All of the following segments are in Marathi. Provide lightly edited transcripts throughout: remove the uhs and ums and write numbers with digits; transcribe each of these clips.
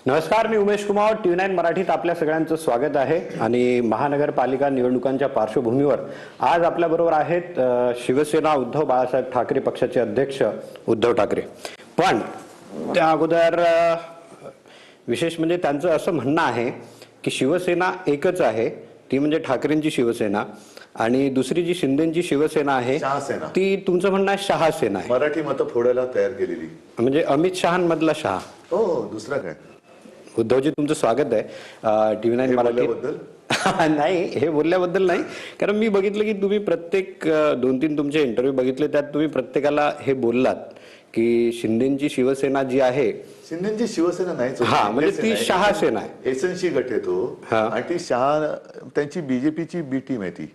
नमस्कार, मी उमेश कुमार. TV9 मराठीत आपल्या सगळ्यांचं स्वागत आहे. आणि महानगरपालिका निवडणुकांच्या पार्श्वभूमीवर आज आपल्या बरोबर आहेत शिवसेना उद्धव बाळासाहेब ठाकरे पक्षाचे अध्यक्ष उद्धव ठाकरे. पण त्या अगोदर विशेष म्हणजे त्यांचं असं म्हणणं आहे की शिवसेना एकच आहे, ती म्हणजे ठाकरेंची शिवसेना, आणि दुसरी जी शिंदेची शिवसेना आहे ती तुमचं म्हणणं आहे शहासेना आहे. मराठी मतं फोडायला तयार केलेली, म्हणजे अमित शहांमधला शहा. हो, दुसरा काय. उद्धवजी, तुमचं स्वागत आहे TV9 मराठीबद्दल. नाही, हे बोलल्याबद्दल नाही, कारण मी बघितलं की तुम्ही प्रत्येक 2-3 तुमचे इंटरव्ह्यू बघितले, त्यात तुम्ही प्रत्येकाला हे बोललात की शिंदेची शिवसेना जी आहे, शिंदेची शिवसेना नाही, हा म्हणजे ती शहासेना आहे, एसएनसी गट येतो. आणि ती शहा त्यांची बीजेपीची बी टीम आहे. ती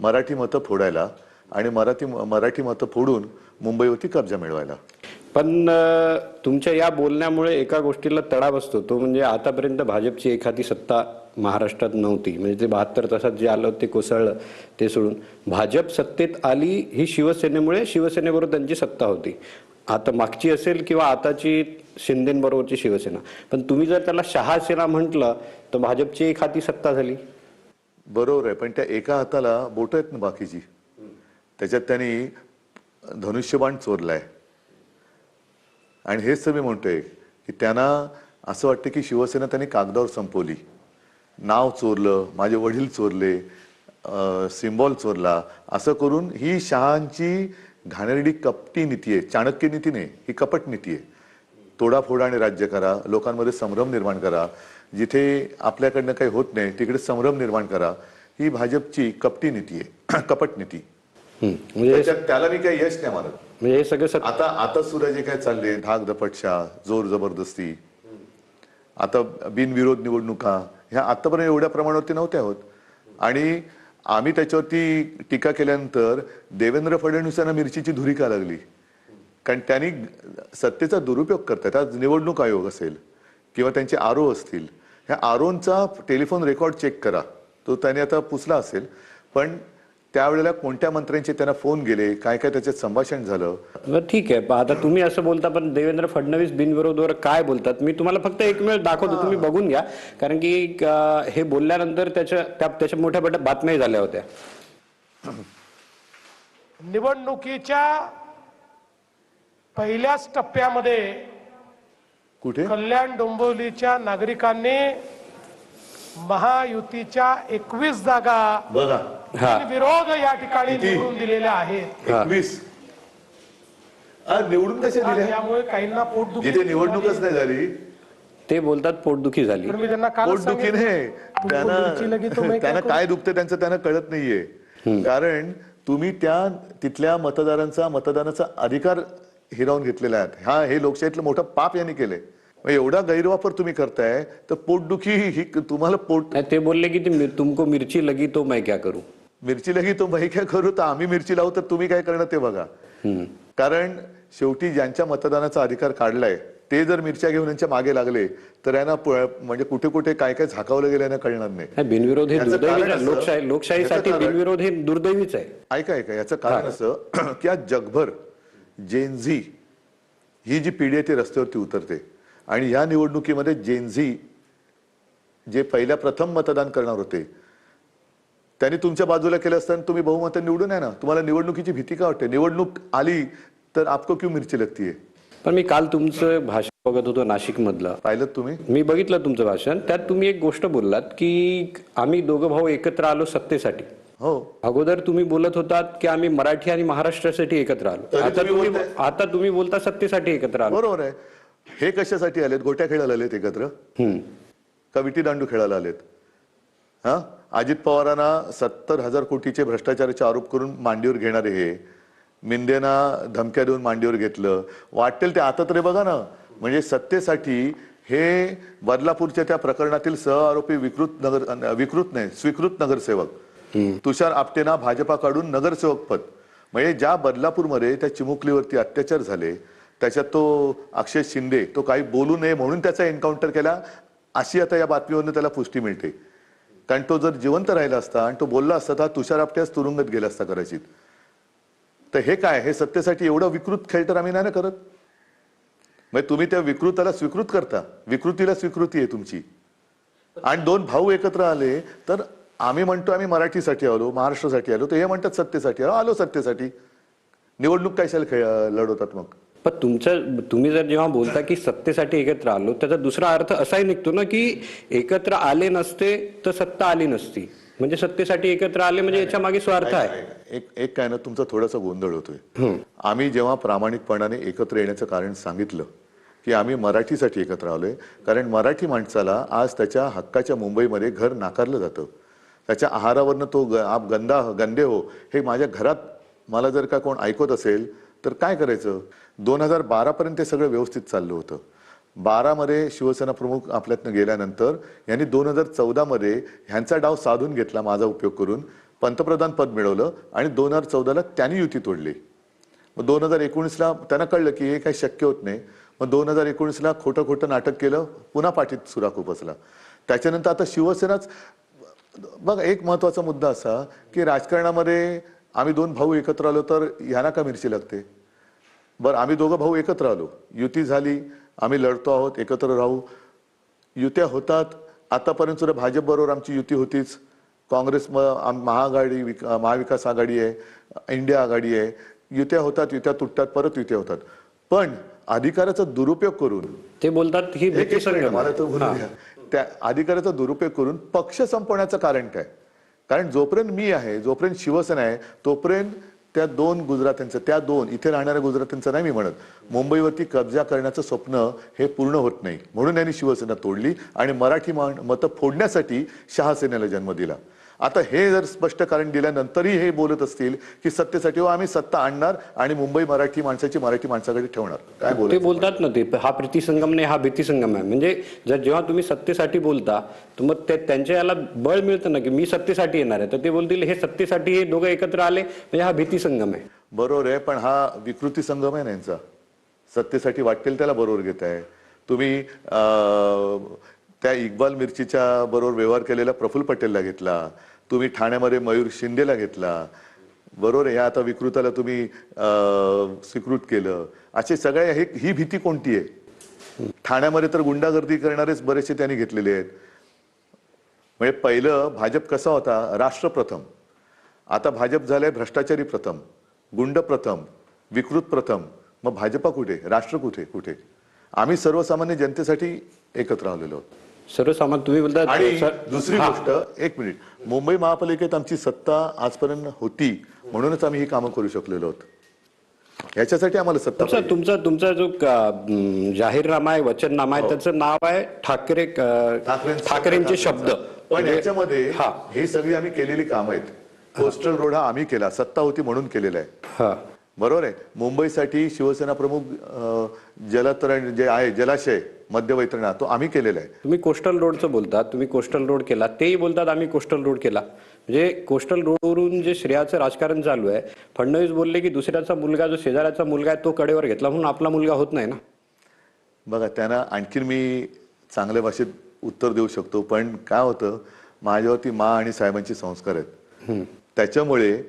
मराठी मतं फोडायला आणि मराठी मतं फोडून मुंबईवरती कब्जा मिळवायला. पण तुमच्या या बोलण्यामुळे एका गोष्टीला तडा बसतो, तो म्हणजे आतापर्यंत भाजपची एखादी सत्ता महाराष्ट्रात नव्हती. म्हणजे ते 72 तासात जे आलं ते कोसळलं, ते सोडून भाजप सत्तेत आली ही शिवसेनेमुळे. शिवसेनेबरोबर त्यांची सत्ता होती, आता मागची असेल किंवा आताची शिंदेबरोबरची शिवसेना. पण तुम्ही जर त्याला शहासेना म्हटलं तर भाजपची एक हाती सत्ता झाली. बरोबर आहे, पण त्या एका हाताला बोट आहेत ना बाकीची. त्याच्यात त्यांनी धनुष्यबाण चोरलाय. आणि हेच तर मी म्हणतोय की त्यांना असं वाटतं की शिवसेना त्यांनी कागदावर संपवली. नाव चोरलं, माझे वडील चोरले, सिम्बॉल चोरला, असं करून ही शहांची घाणेरडी कपटी नीती आहे. चाणक्य नीती नाही, ही कपट नीती आहे. तोडाफोडा आणि राज्य करा, लोकांमध्ये संभ्रम निर्माण करा, जिथे आपल्याकडनं काही होत नाही तिकडे संभ्रम निर्माण करा, ही भाजपची कपटी नीती आहे, कपट नीती. त्याला मी काही यश नाही मानत. म्हणजे हे सगळं आता सुद्धा जे काय चालले, धाक दपटशा, जोर जबरदस्ती, आता बिनविरोध निवडणुका, ह्या आतापर्यंत एवढ्या प्रमाणावरती नव्हत्या होत. आणि आम्ही त्याच्यावरती टीका केल्यानंतर देवेंद्र फडणवीसांना मिरचीची धुरी का लागली, कारण त्यांनी सत्तेचा दुरुपयोग करतात. आज निवडणूक आयोग असेल किंवा त्यांचे आरो असतील, ह्या आरोंचा टेलिफोन रेकॉर्ड चेक करा, तो त्याने आता पुसला असेल. पण त्यावेळेला कोणत्या मंत्र्यांचे त्यांना फोन गेले, काय काय त्याच्यात संभाषण झालं. ठीक आहे, आता तुम्ही असं बोलता, पण देवेंद्र फडणवीस बिनविरोधवर काय बोलतात मी तुम्हाला फक्त एक वेळ दाखवतो, तुम्ही बघून घ्या. कारण की हे बोलल्यानंतर त्याच्या मोठ्या मोठ्या बातम्या झाल्या होत्या. निवडणुकीच्या पहिल्याच टप्प्यामध्ये कुठे कल्याण डोंबिवलीच्या नागरिकांनी महायुतीच्या 21 जागा बघा, विरोध या ठिकाणी निवडून दिलेल्या आहेत. 21 निवडून कसे दिले? त्यामुळे काहींना पोटदुखी, जिथे निवडणूकच नाही झाली ते बोलतात पोटदुखी झाली. पोटदुखी नाही, त्यांना काय दुखते त्यांचं त्यांना कळत नाहीये. कारण तुम्ही तिथल्या मतदानाचा अधिकार हिरावून घेतलेला आहे. हे लोकशाहीतलं मोठं पाप यांनी केलंय. एवढा गैरवापर तुम्ही करताय तर पोटदुखी ही तुम्हाला ते बोलले की तुमको मिरची लगी तो मैं क्या करू. मिरची लगी तो मैं क्या करू, तर आम्ही मिरची लावू तर तुम्ही काय करणार ते बघा. कारण शेवटी ज्यांच्या मतदानाचा अधिकार काढलाय ते जर मिरच्या घेऊन यांच्या मागे लागले तर यांना म्हणजे कुठे कुठे काय काय झाकावलं गेलं यांना कळणार नाही. बिनविरोध हे दुर्दैवी, लोकशाहीसाठी बिनविरोध हे दुर्दैवीच आहे. ऐका याचं कारण असं की आज जगभर जेनझी ही जी पिढी आहे ती रस्त्यावरती उतरते. आणि या निवडणुकीमध्ये जेनझी जे प्रथम मतदान करणार होते त्यांनी तुमच्या बाजूला केलं असताना तुम्ही बहुमत निवडून आहे ना. तुम्हाला निवडणुकीची भीती का वाटते? निवडणूक आली तर आपको क्यों मिरची लगतीये? पण मी काल तुमचं भाषण बघत होतो नाशिक मधलं, पाहिलं तुम्ही? मी बघितलं तुमचं भाषण. त्यात तुम्ही एक गोष्ट बोललात की आम्ही दोघं भाऊ एकत्र आलो सत्तेसाठी. हो, अगोदर तुम्ही बोलत होतात की आम्ही मराठी आणि महाराष्ट्रासाठी एकत्र आलो. आता तुम्ही बोलता सत्तेसाठी एकत्र आलो. बरोबर आहे. हे कशासाठी आलेत? गोट्या खेळायला आलेत एकत्र का विटी दांडू खेळायला आलेत? अजित पवारांना 70,000 कोटीचे भ्रष्टाचाराचे आरोप करून मांडीवर घेणारे हे मिंदेना धमक्या देऊन मांडीवर घेतलं. वाटेल ते आता तरी बघा ना. म्हणजे सत्तेसाठी हे बदलापूरच्या त्या प्रकरणातील सहआरोपी स्वीकृत नगरसेवक तुषार आपटेंना भाजपाकडून नगरसेवक पद, म्हणजे ज्या बदलापूरमध्ये त्या चिमुकलीवरती अत्याचार झाले त्याच्यात तो अक्षय शिंदे तो काही बोलू नये म्हणून त्याचा एन्काउंटर केला, अशी आता या बातमीवरून त्याला पुष्टी मिळते. कारण तो जर जिवंत राहिला असता आणि तो बोलला असता तर तुषार आपट्यास तुरुंगात गेला असता कदाचित. तर हे काय, हे सत्तेसाठी एवढं विकृत खेळ तर आम्ही नाही ना करत. म्हणजे तुम्ही त्या विकृताला स्वीकृत करता, विकृतीला स्वीकृती आहे तुमची. आणि दोन भाऊ एकत्र आले तर आम्ही म्हणतो आम्ही मराठीसाठी आलो, महाराष्ट्रासाठी आलो, तर हे म्हणतात सत्तेसाठी आलो सत्तेसाठी. निवडणूक कशाला लढवतात मग? पण तुम्ही जर जेव्हा बोलता की सत्तेसाठी एकत्र आलो, त्याचा दुसरा अर्थ असाही निघतो ना की एकत्र आले नसते तर सत्ता आली नसती. म्हणजे सत्तेसाठी एकत्र आले म्हणजे याच्या मागे स्वार्थ आहे. एक काय ना, तुमचा थोडासा गोंधळ होतोय. आम्ही जेव्हा प्रामाणिकपणाने एकत्र येण्याचं कारण सांगितलं की आम्ही मराठीसाठी एकत्र आलोय, कारण मराठी माणसाला आज त्याच्या हक्काच्या मुंबईमध्ये घर नाकारलं जातं. त्याच्या आहारावरनं तो आप गंदे हो हे माझ्या घरात मला जर का कोण ऐकत असेल तर काय करायचं? 2012 पर्यंत ते सगळं व्यवस्थित चाललं होतं. 12 मध्ये शिवसेना प्रमुख आपल्यातनं गेल्यानंतर यांनी 2014 मध्ये ह्यांचा डाव साधून घेतला, माझा उपयोग करून पंतप्रधान पद मिळवलं आणि 2014ला त्यांनी युती तोडली. मग 2019ला त्यांना कळलं की हे काही शक्य होत नाही. मग 2019ला खोटं नाटक केलं, पुन्हा पाठीत सुराख उपसला. त्याच्यानंतर आता शिवसेनाच बघ. एक महत्वाचा मुद्दा असा की राजकारणामध्ये आम्ही दोन भाऊ एकत्र आलो तर ह्यांना का मिरची लागते? बरं, आम्ही दोघं भाऊ एकत्र आलो, युती झाली, आम्ही लढतो आहोत, एकत्र राहू, युत्या होतात. आतापर्यंत सुद्धा भाजप बरोबर आमची युती होतीच. काँग्रेस महाविकास आघाडी आहे, इंडिया आघाडी आहे. युत्या होतात, युत्या तुटतात, परत युत्या होतात. पण अधिकाराचा दुरुपयोग करून ते बोलतात ही भीती संगम. मला तर बोलू द्या. त्या अधिकाराचा दुरुपयोग करून पक्ष संपवण्याचं कारण काय? कारण जोपर्यंत मी आहे, जोपर्यंत शिवसेना आहे, तोपर्यंत त्या दोन इथे राहणाऱ्या गुजरात्यांचं नाही मी म्हणत, मुंबईवरती कब्जा करण्याचं स्वप्न हे पूर्ण होत नाही. म्हणून यांनी शिवसेना तोडली आणि मराठी मतं फोडण्यासाठी शहासेनेला जन्म दिला. आता हे जर स्पष्ट कारण दिल्यानंतरही हे बोलत असतील की सत्तेसाठी आम्ही सत्ता आणणार आणि मुंबई मराठी माणसाकडे ठेवणार, काय बोलत? ते बोलतात ना, ते हा प्रीतिसंगम नाही, हा भीतिसंगम आहे. म्हणजे जेव्हा तुम्ही सत्तेसाठी बोलता तर मग त्यांच्या याला बळ मिळतं ना की मी सत्तेसाठी येणार आहे, तर ते बोलतील हे सत्तेसाठी हे दोघं एकत्र आले म्हणजे हा भीतिसंगम आहे. बरोबर आहे, पण हा विकृती संगम आहे ना यांचा. सत्तेसाठी वाटेल त्याला बरोबर घेताय तुम्ही. त्या इक्बाल मिरचीच्या बरोबर व्यवहार केलेला प्रफुल्ल पटेलला घेतला तुम्ही, ठाण्यामध्ये मयूर शिंदेला घेतला, बरोबर आहे. आता विकृताला तुम्ही स्वीकृत केलं. असे सगळे ही भीती कोणती आहे? ठाण्यामध्ये तर गुंडागर्दी करणारेच बरेचसे त्यांनी घेतलेले आहेत. म्हणजे पहिलं भाजप कसा होता? राष्ट्र प्रथम. आता भाजप झालंय भ्रष्टाचारी प्रथम, गुंड प्रथम, विकृत प्रथम. मग भाजपा कुठे, राष्ट्र कुठे? आम्ही सर्वसामान्य जनतेसाठी एकत्र आलेलो आहोत. सर्वसामान्य तुम्ही बोलता. आणि दुसरी गोष्ट, एक मिनिट, मुंबई महापालिकेत आमची सत्ता आजपर्यंत होती म्हणूनच आम्ही ही कामं करू शकलेलो आहोत. याच्यासाठी आम्हाला सत्ता पाहिजे. तुमचा जो जाहीरनामा आहे, वचननामा आहे, त्याचं नाव आहे ठाकरेंचे शब्द. पण याच्यामध्ये हे सगळी आम्ही केलेली कामं आहेत. कोस्टल रोड हा आम्ही केला, सत्ता होती म्हणून केलेला आहे, बरोबर आहे. मुंबईसाठी शिवसेना प्रमुख जलतरण जे आहे, जलाशय मध्यवैतरणा, तो आम्ही केलेला आहे. तुम्ही कोस्टल रोडचं बोलतात, तुम्ही कोस्टल रोड केला, तेही बोलतात आम्ही कोस्टल रोड केला. म्हणजे कोस्टल रोडवरून जे श्रेयाचं राजकारण चालू आहे, फडणवीस बोलले की दुसऱ्याचा मुलगा, जो शेजाऱ्याचा मुलगा आहे, तो कडेवर घेतला म्हणून आपला मुलगा होत नाही ना. बघा, त्यांना आणखीन मी चांगल्या भाषेत उत्तर देऊ शकतो, पण काय होतं, माझ्यावरती आणि साहेबांचे संस्कार आहेत. त्याच्यामुळे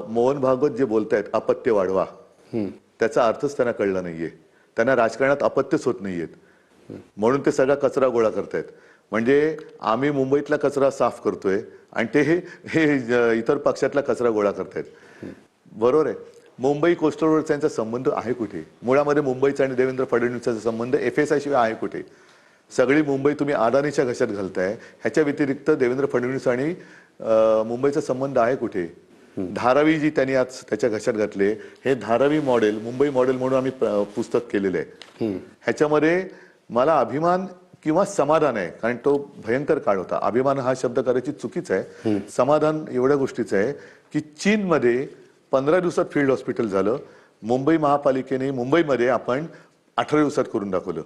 मोहन भागवत जे बोलतायत अपत्य वाढवा, त्याचा अर्थच त्यांना कळला नाहीये. त्यांना राजकारणात अपत्यच होत नाहीयेत, म्हणून ते सगळा कचरा गोळा करतायत. म्हणजे आम्ही मुंबईतला कचरा साफ करतोय आणि ते हे इतर पक्षातला कचरा गोळा करतायत, बरोबर आहे. मुंबई कोस्टल रोडचा यांचा संबंध आहे कुठे? मुळामध्ये मुंबईचा आणि देवेंद्र फडणवीसचा संबंध FSI शिवाय आहे कुठे? सगळी मुंबई तुम्ही अदानीच्या घशात घालताय. ह्याच्या व्यतिरिक्त देवेंद्र फडणवीस आणि मुंबईचा संबंध आहे कुठे? धारावी जी त्यांनी आज त्याच्या घशात घातले, हे धारावी मॉडेल, मुंबई मॉडेल म्हणून आम्ही पुस्तक केलेलं आहे. ह्याच्यामध्ये मला अभिमान किंवा समाधान आहे, कारण तो भयंकर काळ होता. अभिमान हा शब्द करायची चुकीच आहे. समाधान एवढ्या गोष्टीचं आहे की चीनमध्ये 15 दिवसात फील्ड हॉस्पिटल झालं. मुंबई महापालिकेने मुंबईमध्ये आपण 18 दिवसात करून दाखवलं.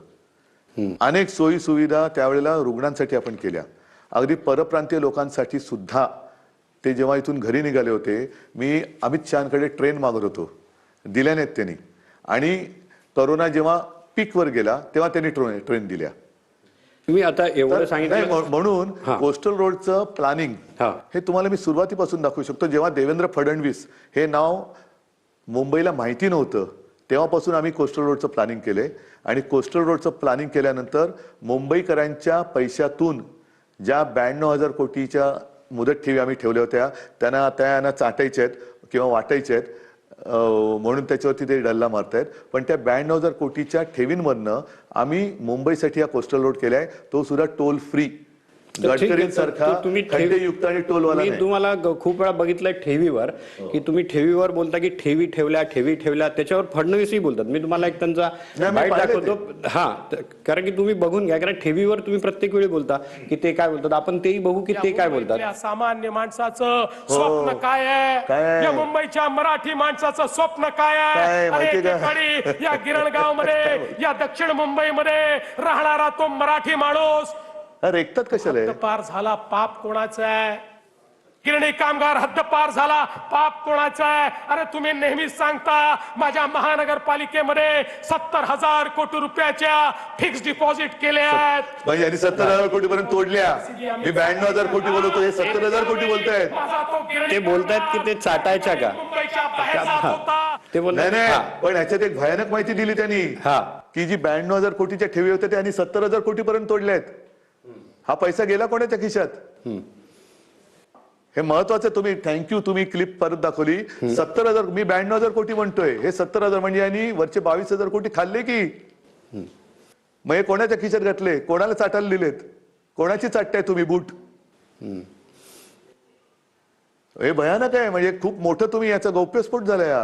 अनेक सोयी सुविधा त्यावेळेला रुग्णांसाठी आपण केल्या. अगदी परप्रांतीय लोकांसाठी सुद्धा ते जेव्हा इथून घरी निघाले होते, मी अमित शहाकडे ट्रेन मागत होतो, दिल्या नाहीत त्यांनी. आणि कोरोना जेव्हा पीकवर गेला तेव्हा त्यांनी ट्रेन दिल्या. तुम्ही आता एवढं सांगितलं म्हणून कोस्टल रोडचं प्लॅनिंग हे तुम्हाला मी सुरुवातीपासून दाखवू शकतो. जेव्हा देवेंद्र फडणवीस हे नाव मुंबईला माहिती नव्हतं तेव्हापासून आम्ही कोस्टल रोडचं प्लॅनिंग केलंय आणि कोस्टल रोडचं प्लॅनिंग केल्यानंतर मुंबईकरांच्या पैशातून ज्या 92,000 कोटीच्या मुदत ठेवी आम्ही ठेवल्या होत्या त्यांना चाटायच्या आहेत किंवा वाटायच्या आहेत, म्हणून त्याच्यावरती ते डल्ला मारतायत. पण त्या 92,000 कोटीच्या ठेवींमधनं आम्ही मुंबईसाठी हा कोस्टल रोड केलाय, तो सुद्धा टोल फ्री, गडकरींसारखा खड्डेयुक्त आणि टोलवाला मी नाही. तुम्हाला खूप वेळा बघितलंय ठेवीवर की तुम्ही ठेवीवर बोलता की ठेवी ठेवल्या त्याच्यावर फडणवीसही बोलतात. मी तुम्हाला एक त्यांचा नाही, मी बाईट पाहिलंय दाखवतो. हा, कारण की तुम्ही बघून घ्या, कारण ठेवीवर तुम्ही प्रत्येक वेळी बोलता की ते काय बोलतात, आपण तेही बघू की ते काय बोलतात. या सामान्य माणसाचं स्वप्न काय काय आहे, आहे? या मुंबईच्या मराठी माणसाचं स्वप्न काय काय आहे? माहिती अरे का? एकीकडे या गिरणगाव मध्ये, या दक्षिण मुंबईमध्ये राहणारा तो मराठी माणूस अरे एकतात कशाला आहे? हद्दपार झाला, पाप कोणाचा आहे? गिरणी कामगार हद्दपार झाला, पाप कोणाचा आहे? अरे तुम्ही नेहमीच सांगता माझ्या महानगरपालिकेमध्ये 70,000 कोटी रुपयाच्या फिक्स डिपॉझिट केले आहेत. म्हणजे यांनी 70,000 कोटी पर्यंत तोडल्या. मी 92,000 कोटी बोलतो, हे 70,000 कोटी बोलतायत. माझा तो गिरणी ते बोलतायत की ते चाटायच्या का? मुंबईच्या बाहेर जात होता. ते नाही बोलतात नाही, हा, पण ह्याच्यात एक भयानक माहिती दिली त्यांनी हा. की जी 92,000 कोटीच्या ठेवी होत्या त्यांनी 70,000 कोटी पर्यंत तोडल्यात. हा पैसा गेला कोणाच्या खिशात? हे महत्वाचं. तुम्ही थँक्यू, तुम्ही क्लिप परत दाखवली. 70,000, मी 92,000 कोटी म्हणतोय, हे 70,000 म्हणजे यांनी वरचे 22,000 कोटी खाल्ले की. मग हे कोणाच्या खिशात घातले? कोणाला चाटायला दिलेत? कोणाची चाटताय तुम्ही बूट? हे भयानक आहे. म्हणजे खूप मोठं तुम्ही याचा गौप्यस्फोट झालाय.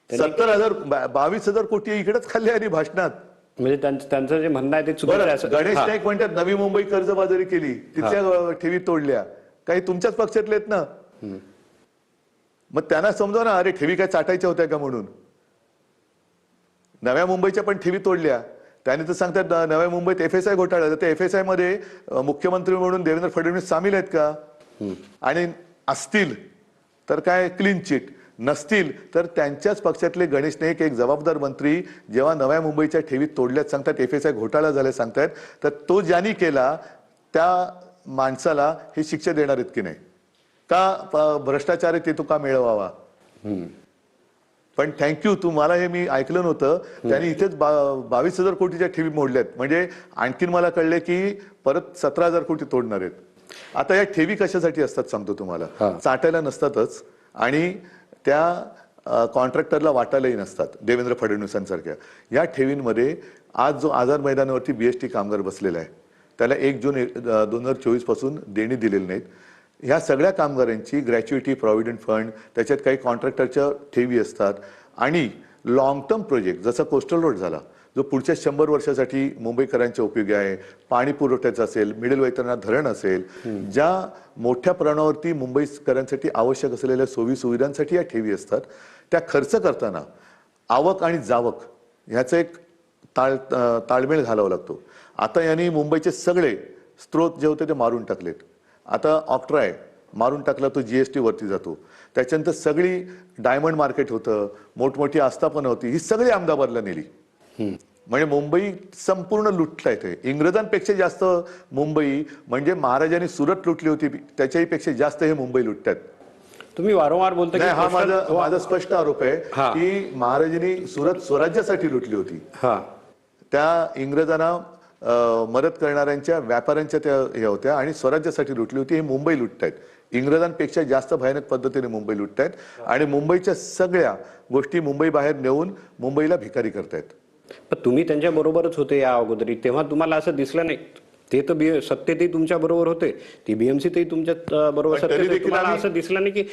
70,000 22,000 कोटी इकडेच खाल्ले आणि भाषणात. म्हणजे त्यांचं जे म्हणणं आहे ते चुकीचं आहे असं. गणेश हा. नाईक म्हणतात नवी मुंबई कर्जबाजारी केली, तिथल्या ठेवी तोडल्या. काही तुमच्याच पक्षातले आहेत ना. मग त्यांना समजा ना, अरे ठेवी काय चाटायच्या होत्या का म्हणून. नव्या मुंबईच्या पण ठेवी तोडल्या. त्याने तर सांगतात नव्या मुंबईत FSI घोटाळा. त्या FSI मध्ये मुख्यमंत्री म्हणून देवेंद्र फडणवीस सामील आहेत का? आणि असतील तर काय क्लीन चिट, नसतील तर त्यांच्याच पक्षातले गणेश नाईक, एक जबाबदार मंत्री, जेव्हा नव्या मुंबईच्या ठेवी तोडल्यात सांगतात, FSI घोटाळा झाला सांगतात, तर तो ज्यांनी केला त्या माणसाला ही शिक्षा देणार आहेत की नाही? का भ्रष्टाचार आहे ते तो का मिळवावा? पण थँक्यू, तुम्हाला हे मी ऐकलं नव्हतं. त्यांनी इथेच 22,000 कोटीच्या ठेवी मोडल्यात. म्हणजे आणखीन मला कळले की परत 17,000 कोटी तोडणार आहेत. आता या ठेवी कशासाठी असतात सांगतो तुम्हाला. चाटायला नसतातच आणि त्या कॉन्ट्रॅक्टरला वाटायलाही नसतात. देवेंद्र फडणवीसांसारख्या या ठेवींमध्ये आज जो आझाद मैदानावरती BST कामगार बसलेला आहे, त्याला 1 जून 2024 पासून देणी दिलेली नाहीत. ह्या सगळ्या कामगारांची ग्रॅच्युइटी, प्रॉव्हिडंट फंड, त्याच्यात काही कॉन्ट्रॅक्टरच्या ठेवी असतात. आणि लॉंग टर्म प्रोजेक्ट जसा कोस्टल रोड झाला, जो पुढच्या 100 वर्षासाठी मुंबईकरांच्या उपयोगी आहे, पाणी पुरवठ्याचा असेल, मिडल वैतरणा धरण असेल, ज्या मोठ्या प्रमाणावरती मुंबईकरांसाठी आवश्यक असलेल्या सोयी सुविधांसाठी या ठेवी असतात. त्या खर्च करताना आवक आणि जावक ह्याचं एक ताळमेळ घालावा लागतो. आता यांनी मुंबईचे सगळे स्त्रोत जे होते ते मारून टाकलेत. आता ऑक्ट्राय मारून टाकला, तो GST वरती जातो. त्याच्यानंतर सगळी डायमंड मार्केट होतं, मोठमोठी आस्थापनं होती, ही सगळी अहमदाबादला नेली. म्हणजे मुंबई संपूर्ण लुटला येते. इंग्रजांपेक्षा जास्त मुंबई, म्हणजे महाराजांनी सुरत लुटली होती त्याच्याही पेक्षा जास्त हे मुंबई लुटतात. तुम्ही वारंवार बोलता की हा माझा स्पष्ट आरोप आहे की महाराजांनी सुरत स्वराज्यासाठी लुटली होती. त्या इंग्रजांना मदत करणाऱ्यांच्या व्यापाऱ्यांच्या त्या हे होत्या आणि स्वराज्यासाठी लुटली होती. हे मुंबई लुटतायत. इंग्रजांपेक्षा जास्त भयानक पद्धतीने मुंबई लुटतायत आणि मुंबईच्या सगळ्या गोष्टी मुंबई बाहेर नेऊन मुंबईला भिकारी करतायत. पण तुम्ही त्यांच्या बरोबरच होते या अगोदरी, तेव्हा तुम्हाला असं दिसलं नाही? ते तर सत्तेतही तुमच्या बरोबर होते, ती BMCतही तुमच्या बरोबर सत्तेत. तुम्हाला असं दिसलं नाही की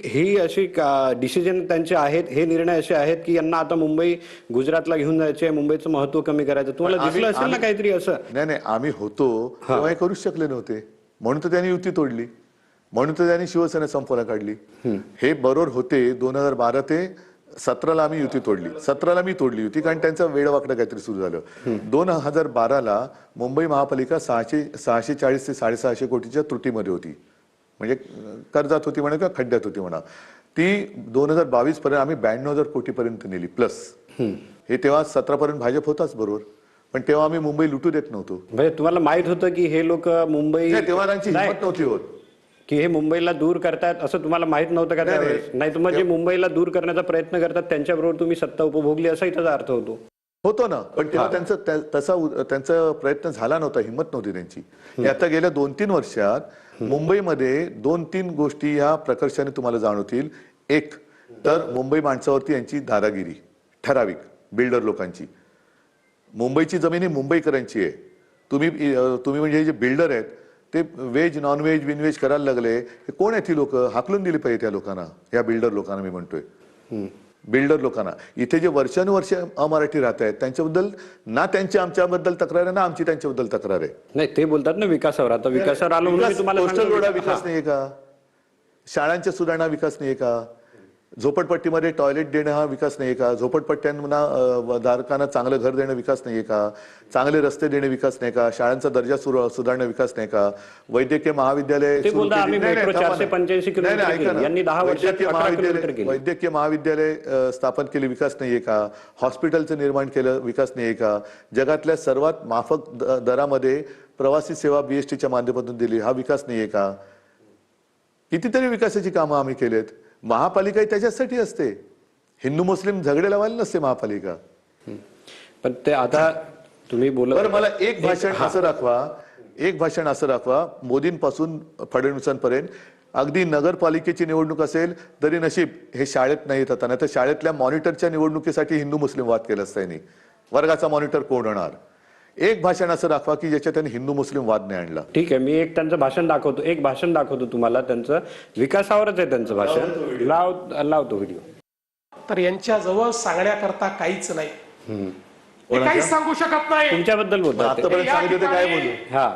ही अशी डिसिजन त्यांचे आहेत, हे निर्णय असे आहेत की यांना आता मुंबई गुजरातला घेऊन जायचे, मुंबईचं महत्व कमी करायचं? तुम्हाला दिसलं असेल ना काहीतरी असं? नाही, आम्ही होतो तेव्हा हे करूच शकले नव्हते, म्हणून तर त्यांनी युती तोडली, म्हणून तर त्यांनी शिवसेना संपवला काढली. हे बरोबर होते. 2012 ते 17ला आम्ही युती तोडली. 17ला मी तोडली युती, कारण त्यांचं वेडवाकडं काहीतरी सुरू झालं. 2012ला मुंबई महापालिका 640 ते 650 कोटीच्या त्रुटीमध्ये होती. म्हणजे कर्जात होती म्हणा किंवा खड्ड्यात होती म्हणा. ती 2022 पर्यंत आम्ही 92,000 कोटीपर्यंत नेली प्लस. हे तेव्हा 17 पर्यंत भाजप होताच बरोबर, पण तेव्हा आम्ही मुंबई लुटू देत नव्हतो. म्हणजे तुम्हाला माहित होतं की हे लोक मुंबई, तेव्हा त्यांची हिंमत नव्हती होत. की हे मुंबईला दूर करतायत असं तुम्हाला माहित नव्हतं का त्यावेळेस? नाही तर म्हणजे मुंबईला दूर करण्याचा प्रयत्न करतात त्यांच्याबरोबर तुम्ही सत्ता उपभोगली असाही त्याचा अर्थ होतो ना, पण तेव्हा त्यांचा प्रयत्न झाला नव्हता, हिंमत नव्हती त्यांची. हे आता गेल्या 2-3 वर्षात मुंबईमध्ये 2-3 गोष्टी ह्या प्रकर्षाने तुम्हाला जाणवतील. एक तर मुंबई माणसावरती यांची दादागिरी ठराविक बिल्डर लोकांची. मुंबईची जमीन ही मुंबईकरांची आहे. तुम्ही म्हणजे जे बिल्डर आहेत ते व्हेज नॉनव्हेज बिनव्हेज करायला लागले. हे कोण आहेत ही लोक? हाकलून दिली पाहिजे त्या लोकांना, या बिल्डर लोकांना मी म्हणतोय. बिल्डर लोकांना इथे जे वर्षानुवर्ष अमराठी राहत आहेत त्यांच्याबद्दल ना त्यांची आमच्याबद्दल तक्रार आहे ना आमची त्यांच्याबद्दल तक्रार आहे. नाही, ते बोलतात ना विकासावर. आता विकासावर आलो म्हणून मी तुम्हाला कोस्टल सांगतो. रोडा विकास नाहीये का? शाळांच्या सुधारणा विकास नाहीये का? झोपडपट्टीमध्ये टॉयलेट देणं हा विकास नाहीये का? झोपडपट्ट्यांना धारकांना चांगलं घर देणं विकास नाहीये का? चांगले रस्ते देणे विकास नाही का? शाळांचा दर्जा सुधारणं विकास नाही का? वैद्यकीय महाविद्यालय ते बोलतात आम्ही मेट्रो 485 किलोमीटर केली. यांनी 10 वर्षात 18 किलोमीटर केली. वैद्यकीय महाविद्यालय स्थापन केले विकास नाहीये का? हॉस्पिटलचं निर्माण केलं विकास नाहीये का? जगातल्या सर्वात माफक दरामध्ये प्रवासी सेवा बीएसटीच्या माध्यमातून दिली, हा विकास नाहीये का? कितीतरी विकासाची कामं आम्ही केलेत. महापालिका त्याच्यासाठी असते, हिंदू मुस्लिम झगडे लावायला नसते महापालिका. पण ते आता तुम्ही बोलत. बरं, मला एक भाषण असं दाखवा मोदींपासून फडणवीसांपर्यंत. अगदी नगरपालिकेची निवडणूक असेल तरी नशीब हे शाळेत नाही येत. नाही तर शाळेतल्या मॉनिटरच्या निवडणुकीसाठी हिंदू मुस्लिम वाद केलाच त्यांनी. वर्गाचा मॉनिटर कोण होणार? एक भाषण असं दाखवा की ज्याच्यात त्यांनी हिंदू मुस्लिम वाद नाही आणला. ठीक आहे, मी एक त्यांचं भाषण दाखवतो. एक भाषण दाखवतो तुम्हाला, त्यांचं विकासावरच आहे त्यांचं भाषण. लावतो व्हिडिओ. तर यांच्याजवळ सांगण्याकरता काहीच नाही. हे काहीच सांगू शकत नाही. तुमच्याबद्दल बोलतात ते. आतापर्यंत सांगितलं ते काय बोलू? हा,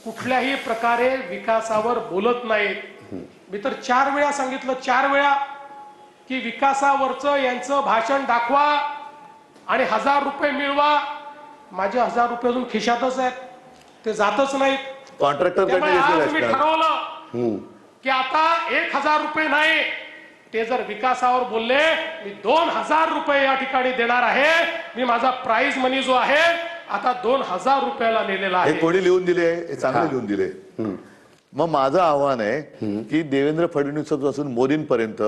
कुठल्याही प्रकारे विकासावर बोलत नाहीत. मी तर 4 वेळा सांगितलं, 4 वेळा की विकासावरचं यांचं भाषण दाखवा आणि 1000 रुपये मिळवा. माझे 1000 रुपये अजून खिशातच आहेत, ते जातच नाहीत. कॉन्ट्रॅक्टर आज मी ठरवलं की आता 1000 रुपये नाही, ते जर विकासावर बोलले मी 2000 रुपये या ठिकाणी देणार आहे. मी माझा प्राइज मनी जो आहे आता 2000 रुपयाला नेलेला हे आहे. कोणी लिहून दिले? हे चांगले लिहून दिले. मग माझं आव्हान आहे की देवेंद्र फडणवीसांपासून मोदींपर्यंत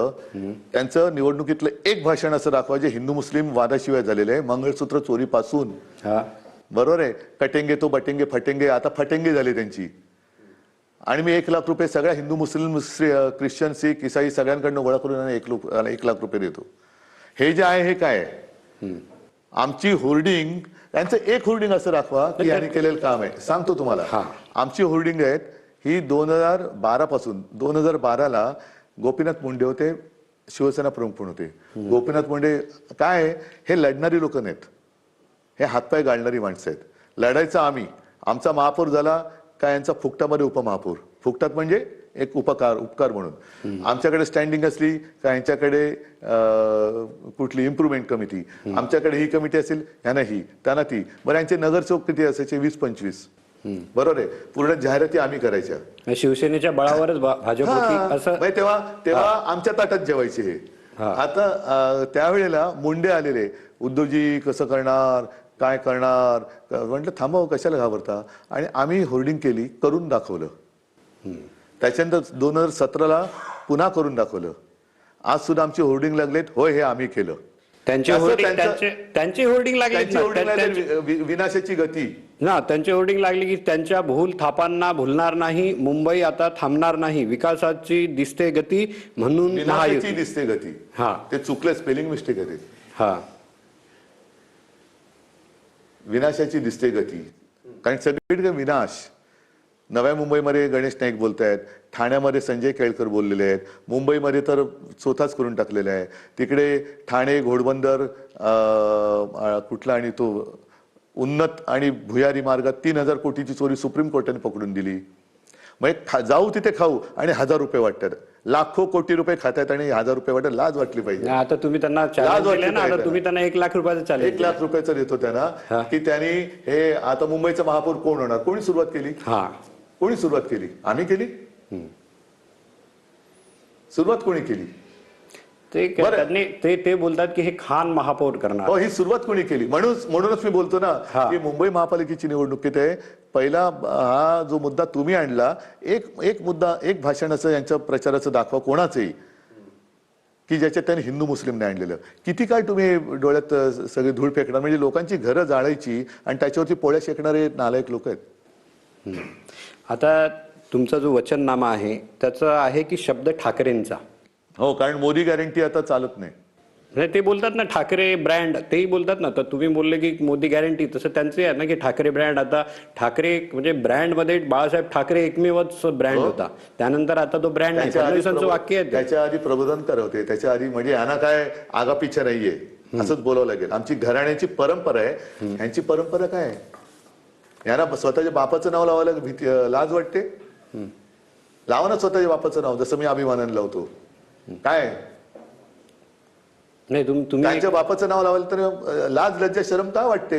त्यांचं निवडणुकीतलं एक भाषण असं दाखवा जे हिंदू मुस्लिम वादाशिवाय झालेलं आहे. मंगळसूत्र चोरीपासून, बरोबर आहे, कटेंगे तो बटेंगे फटेंगे, आता फटेंगे झाली त्यांची. आणि मी 1 लाख रुपये सगळ्या हिंदू मुस्लिम ख्रिश्चन सिख ईसाई सगळ्यांकडनं गोळा करून 1 लाख रुपये देतो. हे जे आहे हे काय आहे? आमची होर्डिंग, त्यांचं एक होर्डिंग असं दाखवा की यांनी केलेलं काम आहे. सांगतो तुम्हाला, आमची होर्डिंग आहेत ही 2012 पासून. 2012ला गोपीनाथ मुंडे होते, शिवसेना प्रमुख पण होते. गोपीनाथ मुंडे काय आहे? हे लढणारी लोक नाहीत, हे हातपाय गाळणारी माणसं आहेत. लढायचं आम्ही. आमचा महापौर झाला का यांचा फुकटामध्ये उपमहापौर. फुकटात म्हणजे एक उपकार म्हणून. आमच्याकडे स्टँडिंग असली का यांच्याकडे कुठली इम्प्रुव्हमेंट कमिटी, आमच्याकडे ही कमिटी असेल ह्यांना ही त्यांना ती. बरं, यांचे नगरसेवक किती असायचे? 20-25. बरोबर आहे. पूर्ण जाहिराती आम्ही करायच्या. शिवसेनेच्या बळावरच भाजप होती असं. तेव्हा आमच्या ताटात जेवायचे हे. आता त्यावेळेला मुंडे आलेले, उद्धवजी कसं करणार, काय करणार? म्हटलं थांबव, कशाला घाबरता? आणि आम्ही होर्डिंग केली, करून दाखवलं. त्याच्यानंतर 2017ला पुन्हा करून दाखवलं. आज सुद्धा आमची होर्डिंग लागलेत, होय हे आम्ही केलं. त्यांची होर्डिंग लागली, विनाशाची गती ना. त्यांची होर्डिंग लागली की त्यांच्या भूल थापांना भुलणार नाही, मुंबई आता थांबणार नाही, विकासाची दिसते गती म्हणून विनाशाची दिसते गती. हा, ते चुकलं, स्पेलिंग मिस्टेक आहे ते. हा, विनाशाची दिसते गती. कारण सगळीकडे विनाश. नव्या मुंबईमध्ये गणेश नाईक बोलतायत, ठाण्यामध्ये संजय केळकर बोललेले आहेत, मुंबईमध्ये तर स्वतःच करून टाकलेलं आहे. तिकडे ठाणे, घोडबंदर, कुठला आणि तो उन्नत आणि भुयारी मार्गात 3000 कोटीची चोरी सुप्रीम कोर्टाने पकडून दिली. मग जाऊ तिथे खाऊ आणि 1000 रुपये वाटतात. लाखो कोटी रुपये खात्यात आणि 1000 रुपये वाटत. लाज वाटली पाहिजे. आता तुम्ही त्यांना तुम्ही त्यांना 1 लाख रुपयाचं चालेल, 1 लाख रुपयाचं देतो त्यांना की त्यांनी हे. आता मुंबईचा महापौर कोण होणार? कोणी सुरुवात केली? कोणी सुरुवात केली? आम्ही केली. सुरुवात कोणी केली? बरं. त्यांनी ते बोलतात की हे खान महापौर करणार. हो, ही सुरुवात कोणी केली? म्हणूनच मी बोलतो ना की मुंबई महापालिकेची निवडणुकीत आहे पहिला हा जो मुद्दा तुम्ही आणला, एक मुद्दा, एक भाषण असं यांच्या प्रचाराचं दाखवा कोणाचंही की ज्याच्यात त्यांनी हिंदू मुस्लिम नाही आणलेलं. किती काय तुम्ही डोळ्यात सगळी धूळ फेकणार? म्हणजे लोकांची घरं जाळायची आणि त्याच्यावरती पोळ्या शेकणारे नालायक लोक आहेत. आता तुमचा जो वचननामा आहे त्याचं आहे की शब्द ठाकरेंचा. हो, कारण मोदी गॅरंटी आता चालत नाही. म्हणजे ते बोलतात ना ठाकरे ब्रँड, तेही बोलतात ना. तर तुम्ही बोलले की मोदी गॅरंटी, तसं त्यांचे आहे ना की ठाकरे ब्रँड. आता ठाकरे म्हणजे ब्रँड मध्ये बाळासाहेब ठाकरे एकमेवच ब्रँड होता, त्यानंतर आता तो ब्रँड नाही. फडणवीसांचं वाक्य आहे ते. त्याच्या आधी प्रबोधनकर होते, त्याच्या आधी म्हणजे यांना काय आगापिछा नाहीये असंच बोलावं लागेल. आमची घराण्याची परंपरा आहे, यांची परंपरा काय आहे? यांना स्वतःच्या बापाचं नाव लावायला भीती लाज वाटते? लावा ना स्वतःच्या बापाचं नाव, जसं मी अभिमानाने लावतो. काय नाही तुम्ही त्यांच्या बापाचं नाव लावायला तर लाज लज्जा शरम का वाटते?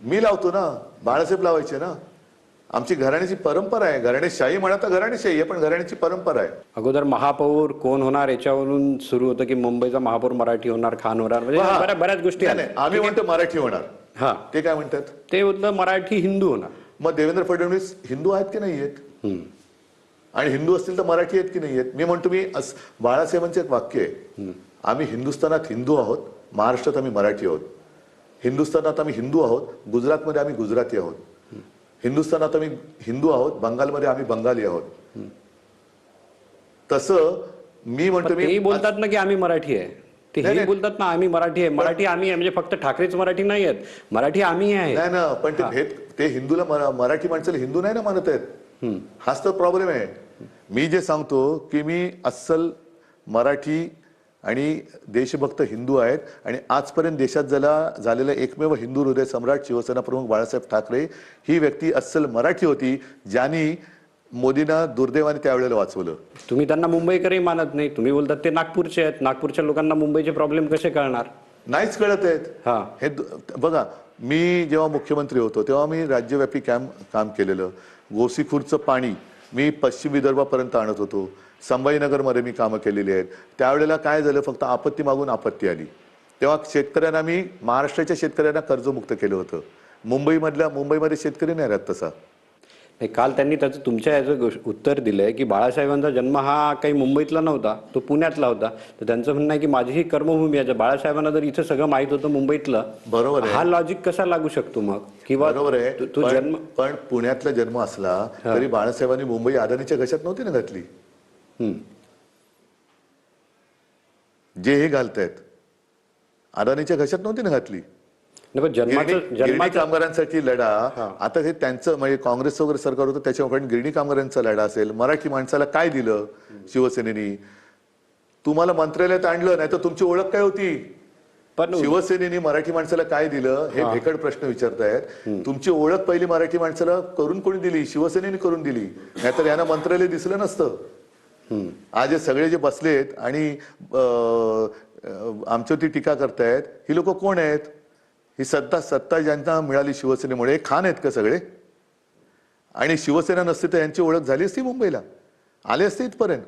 मी लावतो ना, बाळासाहेब लावायचे ना. आमची घराण्याची परंपरा आहे. घराणेशाही म्हणा तर घराणेशाही आहे, पण घराण्याची परंपरा आहे. अगोदर महापौर कोण होणार याच्यावरून सुरू होतं की मुंबईचा महापौर मराठी होणार, खान होणार, म्हणजे बऱ्याच गोष्टी नाही, आम्ही म्हणतो मराठी होणार. हा, ते काय म्हणतात? ते होतं मराठी हिंदू होणार. मग देवेंद्र फडणवीस हिंदू आहेत की नाही आहेत? आणि हिंदू असतील तर मराठी आहेत की नाही आहेत? मी म्हणतो, मी बाळासाहेबांचं एक वाक्य आहे, आम्ही हिंदुस्थानात हिंदू आहोत, महाराष्ट्रात आम्ही मराठी आहोत. हिंदुस्थानात आम्ही हिंदू आहोत, गुजरातमध्ये आम्ही गुजराती आहोत. हिंदुस्थानात आम्ही हिंदू आहोत, बंगालमध्ये आम्ही बंगाली आहोत. तसं मी म्हणतो, मी बोलतात ना की आम्ही मराठी आहे, ते बोलतात ना आम्ही मराठी आहे. मराठी आम्ही आहे म्हणजे फक्त ठाकरेच मराठी नाही आहेत, मराठी आम्ही आहे. नाही ना, पण ते भेद, ते हिंदूला मराठी माणसाला हिंदू नाही ना मानत आहेत. हाच तर प्रॉब्लेम आहे. मी जे सांगतो की मी अस्सल मराठी आणि देशभक्त हिंदू आहेत, आणि आजपर्यंत देशात झालेला एकमेव हिंदू हृदय सम्राट शिवसेना प्रमुख बाळासाहेब ठाकरे ही व्यक्ती अस्सल मराठी होती, ज्यांनी मोदींना दुर्दैवाने त्यावेळेला वाचवलं. तुम्ही त्यांना मुंबईकरही मानत नाही, तुम्ही बोलतात ते नागपूरचे आहेत. नागपूरच्या लोकांना मुंबईचे प्रॉब्लेम कसे कळणार? नाहीच कळत आहेत. हे बघा, मी जेव्हा मुख्यमंत्री होतो तेव्हा मी राज्यव्यापी काम केलेलं. गोसीखुर्दचं पाणी मी पश्चिम विदर्भापर्यंत आणत होतो. संभाजीनगरमध्ये मी कामं केलेली आहेत. त्यावेळेला काय झालं, फक्त आपत्ती मागून आपत्ती आली. तेव्हा शेतकऱ्यांना मी, महाराष्ट्राच्या शेतकऱ्यांना कर्जमुक्त केलं होतं. मुंबईमध्ये शेतकरी नाही राहत तसा. काल त्यांनी त्याचं तुमच्या याचं उत्तर दिलंय की बाळासाहेबांचा जन्म हा काही मुंबईतला नव्हता, तो पुण्यातला होता. तर त्यांचं म्हणणं आहे की माझी ही कर्मभूमी आहे. बाळासाहेबांना जर इथं सगळं माहित होतं मुंबईतलं, बरोबर आहे, हा लॉजिक कसा लागू शकतो मग? किंवा बरोबर आहे, तो जन्म पण पुण्यातला जन्म असला तरी बाळासाहेबांनी मुंबई अदानीच्या घशात नव्हती ना घातली. जे हे घालतायत अदानीच्या घशात नव्हती ना घातली. गिरणी कामगारांसाठी लढा, आता हे त्यांचं म्हणजे काँग्रेस वगैरे सरकार होतं त्याच्यामुळे गिरणी कामगारांचा लढा असेल. मराठी माणसाला काय दिलं शिवसेनेनी? तुम्हाला मंत्रालयात आणलं, नाही तर तुमची ओळख काय होती? पण शिवसेनेने मराठी माणसाला काय दिलं हे भेकड प्रश्न विचारतायत. तुमची ओळख पहिली मराठी माणसाला करून कोणी दिली? शिवसेनेने करून दिली, नाहीतर यांना मंत्रालय दिसलं नसतं. आज हे सगळे जे बसलेत आणि आमच्यावरती टीका करतायत, ही लोक कोण आहेत? ही सत्ता ज्यांना मिळाली शिवसेनेमुळे, खान आहेत का सगळे? आणि शिवसेना नसते तर यांची ओळख झाली असती, मुंबईला आले असते इथपर्यंत.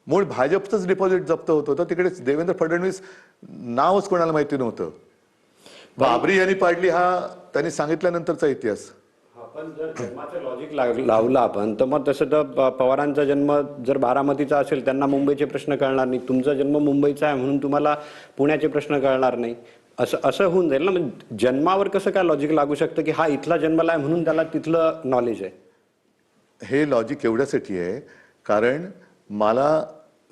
मूळ भाजपचंच डिपॉझिट जप्त होत होतं, तिकडे देवेंद्र फडणवीस नावच कोणाला माहिती नव्हतं. बाबरी यांनी पाडली, हा त्यांनी सांगितल्यानंतरचा इतिहास. पण जर जन्माचं लॉजिक लावलं आपण, तर मग तसं तर पवारांचा जन्म जर बारामतीचा असेल, त्यांना मुंबईचे प्रश्न कळणार नाही. तुमचा जन्म मुंबईचा आहे म्हणून तुम्हाला पुण्याचे प्रश्न कळणार नाही, असं होऊन जाईल ना. म्हणजे जन्मावर कसं काय लॉजिक लागू शकतं की हा इथला जन्मला आहे म्हणून त्याला तिथलं नॉलेज आहे? हे लॉजिक एवढ्यासाठी आहे कारण मला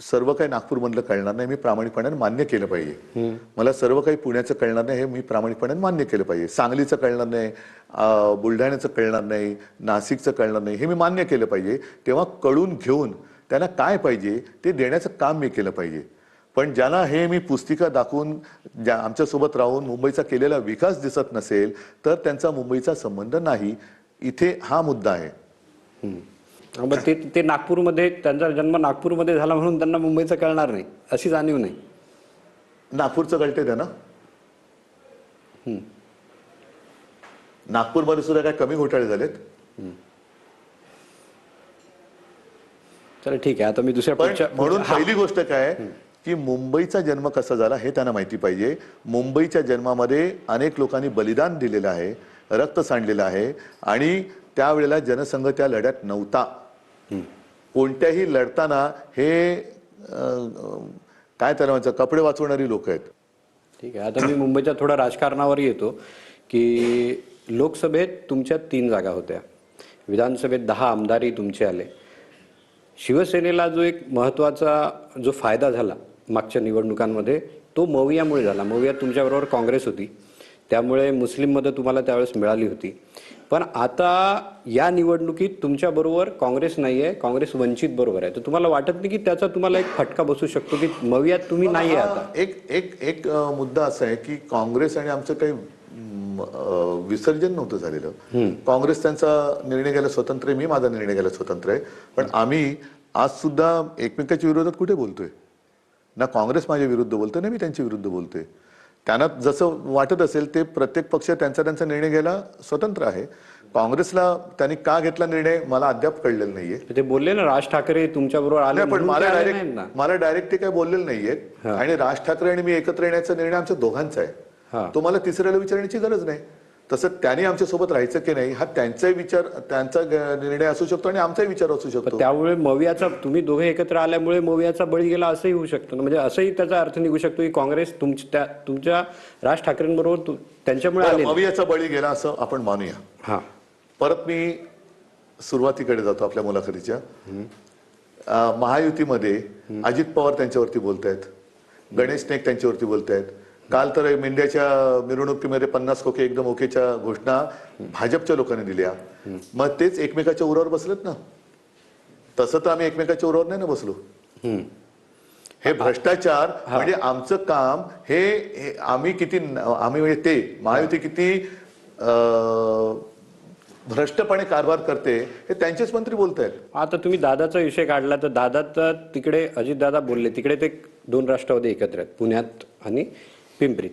सर्व काही नागपूरमधलं कळणार नाही, मी प्रामाणिकपणे मान्य केलं पाहिजे. मला सर्व काही पुण्याचं कळणार नाही, हे मी प्रामाणिकपणे मान्य केलं पाहिजे. सांगलीचं कळणार नाही, बुलढाण्याचं कळणार नाही, नाशिकचं कळणार नाही, हे मी मान्य केलं पाहिजे. तेव्हा कळून घेऊन त्यांना काय पाहिजे ते देण्याचं काम मी केलं पाहिजे. पण ज्यांना हे मी पुस्तिका दाखवून आमच्यासोबत राहून मुंबईचा केलेला विकास दिसत नसेल तर त्यांचा मुंबईचा संबंध नाही. इथे हा मुद्दा आहे. ते नागपूरमध्ये, त्यांचा जन्म नागपूरमध्ये झाला म्हणून त्यांना मुंबईचं कळणार नाही अशी जाणीव नाही. नागपूरचं कळते त्यांना. नागपूरमध्ये सुद्धा काय कमी घोटाळे झालेत? चला ठीक आहे, आता मी दुसऱ्या म्हणून पहिली गोष्ट काय की मुंबईचा जन्म कसा झाला हे त्यांना माहिती पाहिजे. मुंबईच्या जन्मामध्ये अनेक लोकांनी बलिदान दिलेलं आहे, रक्त सांडलेलं आहे आणि त्यावेळेला जनसंघ त्या लढ्यात नव्हता. कोणत्याही लढताना हे काय त्याला म्हणतात, कपडे वाचवणारी लोक आहेत. ठीक आहे. आता मी मुंबईच्या थोडा राजकारणावर येतो की लोकसभेत तुमच्या 3 जागा होत्या, विधानसभेत 10 आमदारही तुमचे आले. शिवसेनेला जो एक महत्त्वाचा जो फायदा झाला मागच्या निवडणुकांमध्ये तो मवियामुळे झाला. मवियात तुमच्याबरोबर काँग्रेस होती, त्यामुळे मुस्लिम मतं तुम्हाला त्यावेळेस मिळाली होती. पण आता या निवडणुकीत तुमच्याबरोबर काँग्रेस नाही आहे, काँग्रेस वंचित बरोबर आहे. तर तुम्हाला वाटत नाही की त्याचा तुम्हाला एक फटका बसू शकतो की मवियात तुम्ही नाही आहे आता? एक मुद्दा असा आहे की काँग्रेस आणि आमचं काही विसर्जन नव्हतं झालेलं. काँग्रेस त्यांचा निर्णय घ्यायला स्वतंत्र आहे, मी माझा निर्णय घ्यायला स्वतंत्र आहे. पण आम्ही आज सुद्धा एकमेकाच्या विरोधात कुठे बोलतोय? ना काँग्रेस माझ्या विरुद्ध बोलतोय ना मी त्यांच्या विरुद्ध बोलतोय. त्यांना जसं वाटत असेल ते प्रत्येक पक्ष त्यांचा निर्णय घ्यायला स्वतंत्र आहे. काँग्रेसला त्यांनी का घेतला निर्णय मला अद्याप कळलेलं नाहीये. ते बोलले ना राज ठाकरे तुमच्या बरोबर आले, पण मला डायरेक्ट ते काय बोललेलं नाहीयेत. आणि राज ठाकरे आणि मी एकत्र येण्याचा निर्णय आमच्या दोघांचा आहे. तो मला तिसऱ्याला विचारण्याची गरज नाही. तसं त्यांनी आमच्या सोबत राहायचं की नाही हा त्यांचाही विचार, त्यांचा निर्णय असू शकतो आणि आमचाही विचार असू शकतो. त्यामुळे मवियाचा तुम्ही दोघे एकत्र आल्यामुळे मवियाचा बळी गेला असंही होऊ शकतं. म्हणजे असंही त्याचा अर्थ निघू शकतो की काँग्रेस तुमच्या राज ठाकरेंबरोबर त्यांच्यामुळे आले. मवियाचा बळी गेला असं आपण मानूया. हा, परत मी सुरुवातीकडे जातो आपल्या मुलाखतीच्या. महायुतीमध्ये अजित पवार त्यांच्यावरती बोलतायत, गणेश नाईक त्यांच्यावरती बोलतायत. काल तर मेंढ्याच्या मिरवणुकीमध्ये 50 खोके एकदम ओकेच्या घोषणा भाजपच्या लोकांनी दिल्या. मग तेच एकमेकाच्या उरावर बसलेत ना. तसं तर आम्ही एकमेकाच्या उरावर नाही ना बसलो. हे भ्रष्टाचार म्हणजे आमचं काम हे आम्ही म्हणजे ते महायुती किती भ्रष्टपणे कारभार करते हे त्यांचेच मंत्री बोलतायत. आता तुम्ही दादाचा विषय काढला तर दादा तर तिकडे अजितदादा बोलले, तिकडे ते 2 राष्ट्रवादी एकत्र आहेत, पुण्यात आणि पिंपरीत.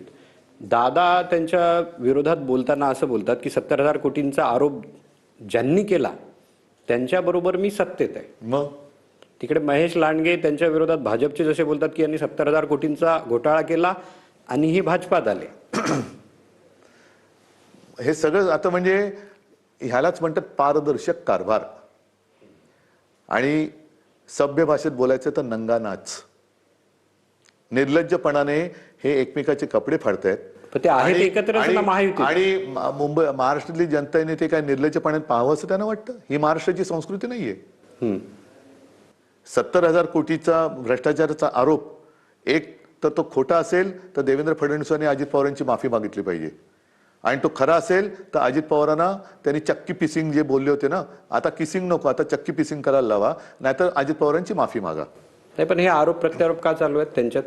दादा त्यांच्या विरोधात बोलताना असं बोलतात की 70,000 कोटींचा आरोप ज्यांनी केला त्यांच्याबरोबर मी सत्तेत आहे. मग तिकडे महेश लांडगे त्यांच्या विरोधात भाजपचे जसे बोलतात की यांनी 70,000 कोटींचा घोटाळा केला आणि हे भाजपात आले. हे सगळं आता म्हणजे ह्यालाच म्हणतात पारदर्शक कारभार. आणि सभ्य भाषेत बोलायचं तर नंगा नाच. निर्लज्जपणाने हे एकमेकाचे कपडे फाडतायत. ते आहेत एकत्र महायुती. आणि महाराष्ट्रातली जनतेने ते काय निर्लज्जपणाने पाहावं असं त्यांना वाटतं. ही महाराष्ट्राची संस्कृती नाहीये. 70,000 कोटीचा भ्रष्टाचाराचा आरोप एक तर तो खोटा असेल तर देवेंद्र फडणवीसांनी अजित पवारांची माफी मागितली पाहिजे. आणि तो खरा असेल तर अजित पवारांना त्यांनी चक्की पिसिंग जे बोलले होते ना, आता किसिंग नको, आता चक्की पिसिंग करायला लावा, नाहीतर अजित पवारांची माफी मागा. नाही, पण हे आरोप प्रत्यारोप का चालू आहेत त्यांच्यात?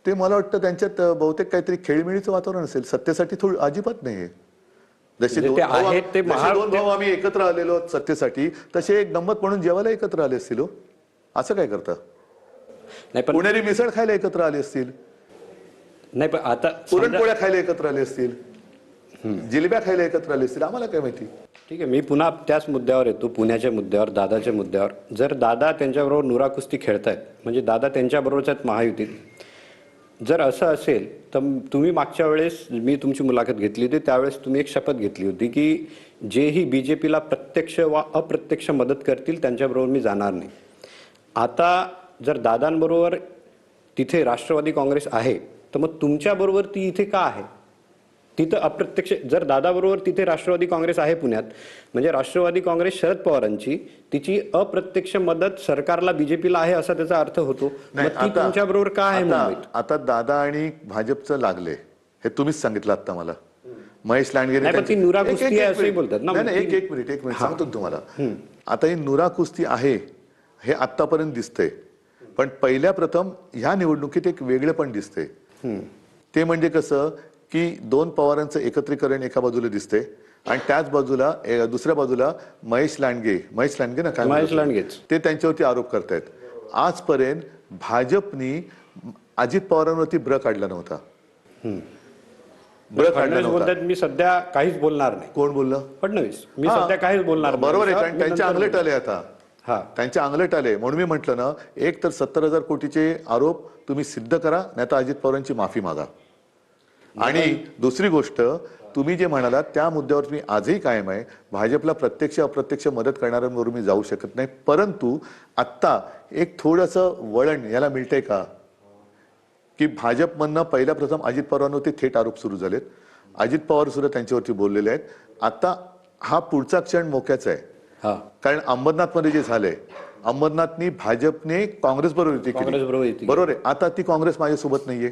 ते मला वाटतं त्यांच्यात बहुतेक काहीतरी खेळीमेळीचं वातावरण असेल. सत्तेसाठी थोडी अजिबात नाहीये. जसे दोन भाऊ आम्ही एकत्र आलेलो सत्तेसाठी, तसे एक गंमत म्हणून जेवायला एकत्र आले असतील. असं काय करता? नाही, पण पुणेरी मिसळ खायला एकत्र आले असतील. नाही, पण आता पुरणपोळ्या खायला एकत्र आले असतील, जिलेब्या खायला एकत्र आले असतील, आम्हाला काय माहिती. ठीक आहे, मी पुन्हा त्याच मुद्द्यावर येतो, पुण्याच्या मुद्द्यावर, दादाच्या मुद्द्यावर. जर दादा त्यांच्याबरोबर नुरा कुस्ती खेळतायत म्हणजे दादा त्यांच्याबरोबरच आहेत महायुतीत, जर असं असेल तर तुम्ही मागच्या वेळेस मी तुमची मुलाखत घेतली होती त्यावेळेस तुम्ही एक शपथ घेतली होती की जेही बीजेपीला प्रत्यक्ष वा अप्रत्यक्ष मदत करतील त्यांच्याबरोबर मी जाणार नाही. आता जर दादांबरोबर तिथे राष्ट्रवादी काँग्रेस आहे तर मग तुमच्याबरोबर ती इथे का आहे? तिथं अप्रत्यक्ष जर दादाबरोबर तिथे राष्ट्रवादी काँग्रेस आहे पुण्यात म्हणजे राष्ट्रवादी काँग्रेस शरद पवारांची, तिची अप्रत्यक्ष मदत सरकारला बीजेपीला आहे असा त्याचा अर्थ होतो. मग ती तुमच्याबरोबर का आहे मुंबईत? आता दादा आणि भाजपचं लागले हे तुम्हीच सांगितलं आता मला. महेश लांडगे ती नुरा कुस्ती आहे असंही बोलतात ना. एक मिनिट सांगतो तुम्हाला. आता ही नुरा कुस्ती आहे हे आतापर्यंत दिसतंय, पण पहिल्या प्रथम ह्या निवडणुकीत एक वेगळं पण दिसतंय. ते म्हणजे कसं की 2 पवारांचं एकत्रीकरण एका बाजूला दिसते आणि त्याच बाजूला दुसऱ्या बाजूला महेश लांडगे ना काय महेश लांडगेच ते त्यांच्यावरती आरोप करतायत. आजपर्यंत भाजपनी अजित पवारांवरती ब्र काढला नव्हता. ब्र काढला नव्हता. मी सध्या काहीच बोलणार नाही. कोण बोललं? फडणवीस. मी सध्या काहीच बोलणार नाही. बरोबर आहे, कारण त्यांचे अंगलट आले आता. हा. त्यांच्या अंगलट आले. म्हणून मी म्हटलं ना, एक तर 70,000 कोटीचे आरोप तुम्ही सिद्ध करा, नाही तर अजित पवारांची माफी मागा. आणि दुसरी गोष्ट, तुम्ही जे म्हणालात त्या मुद्द्यावर मी आजही कायम आहे. भाजपला प्रत्यक्ष अप्रत्यक्ष मदत करणाऱ्यांवर मी जाऊ शकत नाही. परंतु आत्ता एक थोडंसं वळण याला मिळतंय का, की भाजपमधनं पहिल्या प्रथम अजित पवारांवरती थेट आरोप सुरू झालेत. अजित पवार सुद्धा त्यांच्यावरती बोललेले आहेत. आता हा पुढचा क्षण मोक्याचा आहे. हा. कारण अंबरनाथमध्ये जे झालंय, अंबरनाथनी भाजपने काँग्रेसबरोबर युती केली. काँग्रेसबरोबर युती केली. बरोबर आहे. आता ती काँग्रेस माझ्यासोबत नाहीये.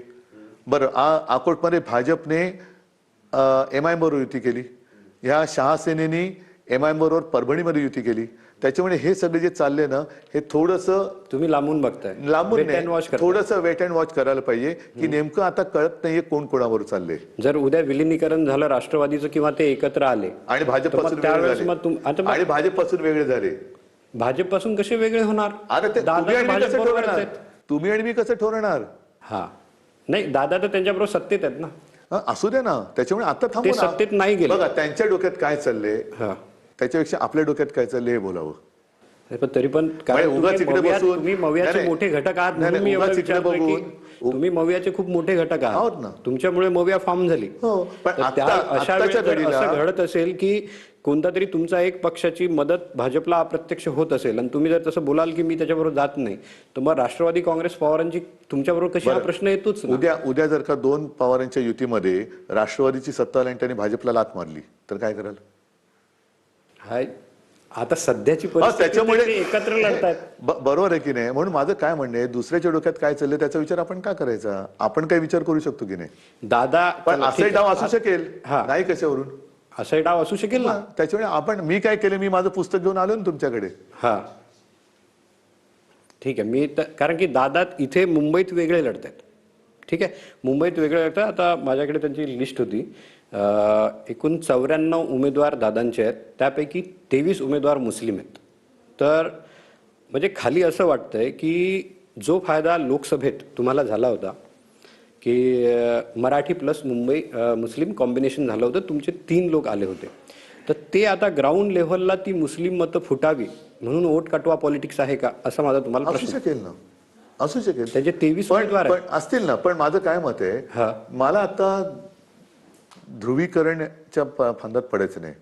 बरं, अकोटमध्ये भाजपने MIM बरोबर युती केली. ह्या शहासेनेनी MIM बरोबर परभणीमध्ये युती केली. त्याच्यामुळे हे सगळे जे चालले ना, हे थोडंसं तुम्ही लांबून बघताय, लांबून Wait and watch नाही, करताय. थोडंसं वेट अँड वॉच करायला पाहिजे, की नेमकं आता कळत नाहीये कोण कोणावर चाललंय. जर उद्या विलिनीकरण झालं राष्ट्रवादीचं किंवा ते एकत्र आले आणि तर भाजपपासून मग वेगळे त्यावेळेस झाले. मग आणि भाजपपासून वेगळे झाले. भाजपपासून कसे वेगळे होणार? अरे ते दादा तुम्ही आणि मी कसं भाजपबरोबरच ठरवणार? आहेत. तुम्ही आणि मी कसं ठरवणार? हा, नाही, दादा तर त्यांच्याबरोबर सत्तेत आहेत ना. असू दे ना. त्याच्यामुळे आता ते थांबू ना. सत्तेत नाही गेले. बघा त्यांच्या डोक्यात काय चाललंय, हा. त्याच्यापेक्षा आपल्या डोक्यात काय चाललंय हे बोलावं. पण तरी पण कारण उगाच इकडे बसून- तुम्ही मवियाचे नाही, मोठे घटक आहात, नाही, म्हणून मी उगाच एवढं इकडे विचारतोय की बघून- तुम्ही मवियाचे खूप मोठे घटक आहोत ना. आहात. तुमच्यामुळे मविया फॉर्म झाली. हो, पण तर त्या अशा आत्ताच्या वेळेस जर घडीला असं घडत असेल की कोणता तरी तुमचा एक पक्षाची मदत भाजपला अप्रत्यक्ष होत असेल आणि तुम्ही जर तसं बोलाल की मी त्याच्याबरोबर जात नाही, तर मग राष्ट्रवादी काँग्रेस पवारांची तुमच्याबरोबर कशी हा प्रश्न येतोच ना. उद्या जर का दोन पवारांच्या युतीमध्ये राष्ट्रवादीची सत्ता आली आणि त्यांनी भाजपला लाथ मारली तर काय कराल? हाय, आता सध्याची परिस्थिती त्याच्यामुळे ते एकत्र लढतायत. बरोबर आहे की नाही? म्हणून माझं काय म्हणणं आहे, दुसऱ्याच्या डोक्यात काय चाललंय त्याचा विचार आपण का करायचा? आपण काय विचार करू शकतो की नाही? दादा पण असे डाव असू शकेल, हा. नाही कशावरून? असा डाव असू शकेल ना. त्याच्यामुळे मी काय केलं, मी माझं पुस्तक घेऊन आलो ना तुमच्याकडे. हा, ठीक आहे. कारण की दादा इथे मुंबईत वेगळे लढतात. ठीक आहे, मुंबईत वेगळे लढतात. आता माझ्याकडे त्यांची लिस्ट होती. एकूण 94 उमेदवार दादांचे आहेत, त्यापैकी 23 उमेदवार मुस्लिम आहेत. तर म्हणजे खाली असं वाटतंय की जो फायदा लोकसभेत तुम्हाला झाला होता की मराठी प्लस मुंबई मुस्लिम कॉम्बिनेशन झालं होतं, तुमचे 3 लोक आले होते, तर ते आता ग्राउंड लेव्हलला ती मुस्लिम मतं फुटावी म्हणून वोट कटवा पॉलिटिक्स आहे का, असा माझा तुम्हाला असू प्रश्न. शकेल ना, असू शकेल. त्याचे 23 उमेदवार पण असतील ना. पण माझं काय मत आहे, हा. मला आता ध्रुवीकरणच्या फंदात पडायचं नाही.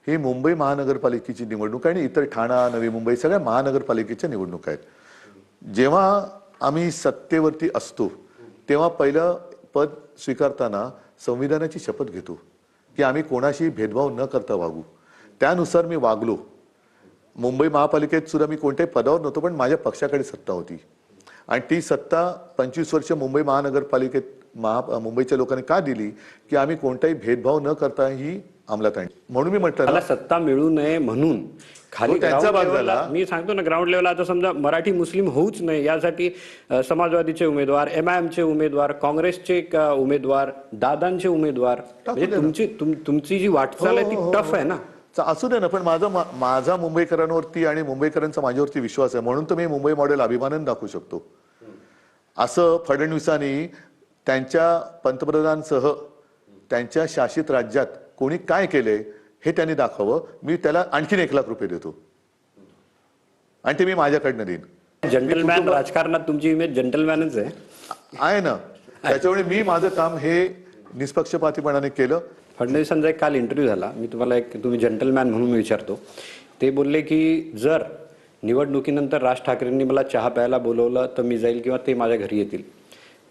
ही मुंबई महानगरपालिकेची निवडणूक आहे आणि इतर ठाणा, नवी मुंबई सगळ्या महानगरपालिकेच्या निवडणूक आहेत. जेव्हा आम्ही सत्तेवरती असतो तेव्हा पहिलं पद स्वीकारताना संविधानाची शपथ घेतो की आम्ही कोणाशी भेदभाव न करता वागू. त्यानुसार मी वागलो. मुंबई महापालिकेत सुद्धा मी कोणत्याही पदावर नव्हतो, पण माझ्या पक्षाकडे सत्ता होती आणि ती सत्ता 25 वर्ष मुंबई महानगरपालिकेत मुंबईच्या लोकांनी का दिली, की आम्ही कोणताही भेदभाव न करता ही अंमलात आणली. म्हणून मी म्हटलं मला सत्ता मिळू नये म्हणून खाली त्यांचा ग्राउंड भाग लेवलला झाला. मी सांगतो ना, ग्राउंड लेवलला आता समजा मराठी मुस्लिम होऊच नाही यासाठी समाजवादीचे उमेदवार, MIMचे उमेदवार, काँग्रेसचे उमेदवार, दादांचे उमेदवार, म्हणजे तुमची जी वाटचाल आहे ती टफ आहे ना. असू दे ना. पण माझा मुंबईकरांवरती आणि मुंबईकरांचा माझ्यावरती विश्वास आहे, म्हणून तर मी मुंबई मॉडेल अभिमानाने दाखवू शकतो. असं फडणवीसांनी त्यांच्या पंतप्रधानांसह त्यांच्या शासित राज्यात कोणी काय केले हे त्यांनी दाखवावं. मी त्याला आणखीन 1 लाख रुपये देतो आणि ते मी माझ्याकडनं देईन. जंटलमॅन राजकारणात तुमची इमेज जंटलमॅनच आहे ना. त्याच्यामुळे मी माझं काम हे निष्पक्षपातीपणाने केलं. फडणवीसांचा एक काल इंटरव्ह्यू झाला, मी तुम्हाला तुम्ही जंटलमॅन म्हणून विचारतो. ते बोलले की जर निवडणुकीनंतर राज ठाकरेंनी मला चहा प्यायला बोलवलं तर मी जाईल किंवा ते माझ्या घरी येतील.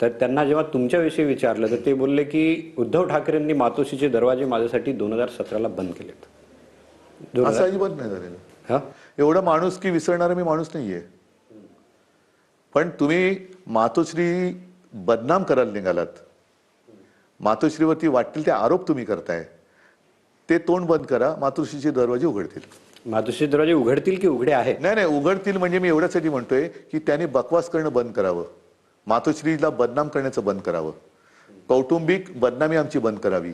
तर त्यांना जेव्हा तुमच्याविषयी विचारलं तर ते बोलले की उद्धव ठाकरेंनी मातोश्रीचे दरवाजे माझ्यासाठी 2017ला बंद केलेत. असं अजिबात नाही झालेलं. हा, एवढा माणूस की विसरणारा मी माणूस नाहीये. पण तुम्ही मातोश्री बदनाम करायला निघालात. मातोश्रीवरती वाटतील ते आरोप तुम्ही करताय. ते तोंड बंद करा, मातोश्रीचे दरवाजे उघडतील. मातोश्री दरवाजे उघडतील की उघडे आहेत? नाही, उघडतील म्हणजे मी एवढ्यासाठी म्हणतोय की त्यांनी बकवास करणं बंद करावं. मातोश्रीला बदनाम करण्याचं बंद करावं. कौटुंबिक बदनामी आमची बंद करावी.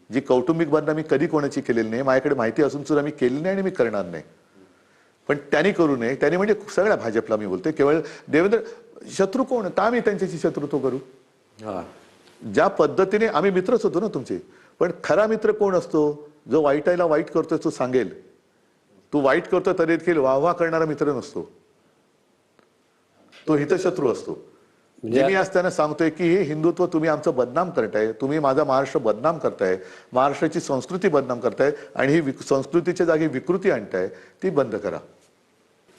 जी कौटुंबिक बदनामी कधी कोणाची केलेली नाही, माझ्याकडे माहिती असून सुद्धा मी केली नाही आणि मी करणार नाही. पण त्यांनी करू नये. त्यांनी म्हणजे सगळ्या भाजपला मी बोलतोय. केवळ देवेंद्र शत्रू कोण, का मी त्यांच्याशी शत्रुत्व करू? ज्या पद्धतीने आम्ही मित्रच होतो ना तुमचे, पण खरा मित्र कोण असतो? जो वाईटायला वाईट करतोय तो सांगेल, तू वाईट करतो तरी देखील वाहवा करणारा मित्र नसतो, तो हितशत्रू असतो. जे मी आज त्यांना सांगतोय की हे हिंदुत्व तुम्ही आमचं बदनाम करताय, तुम्ही माझा महाराष्ट्र बदनाम करताय, महाराष्ट्राची संस्कृती बदनाम करताय आणि ही संस्कृतीच्या जागी विकृती आणताय, ती बंद करा.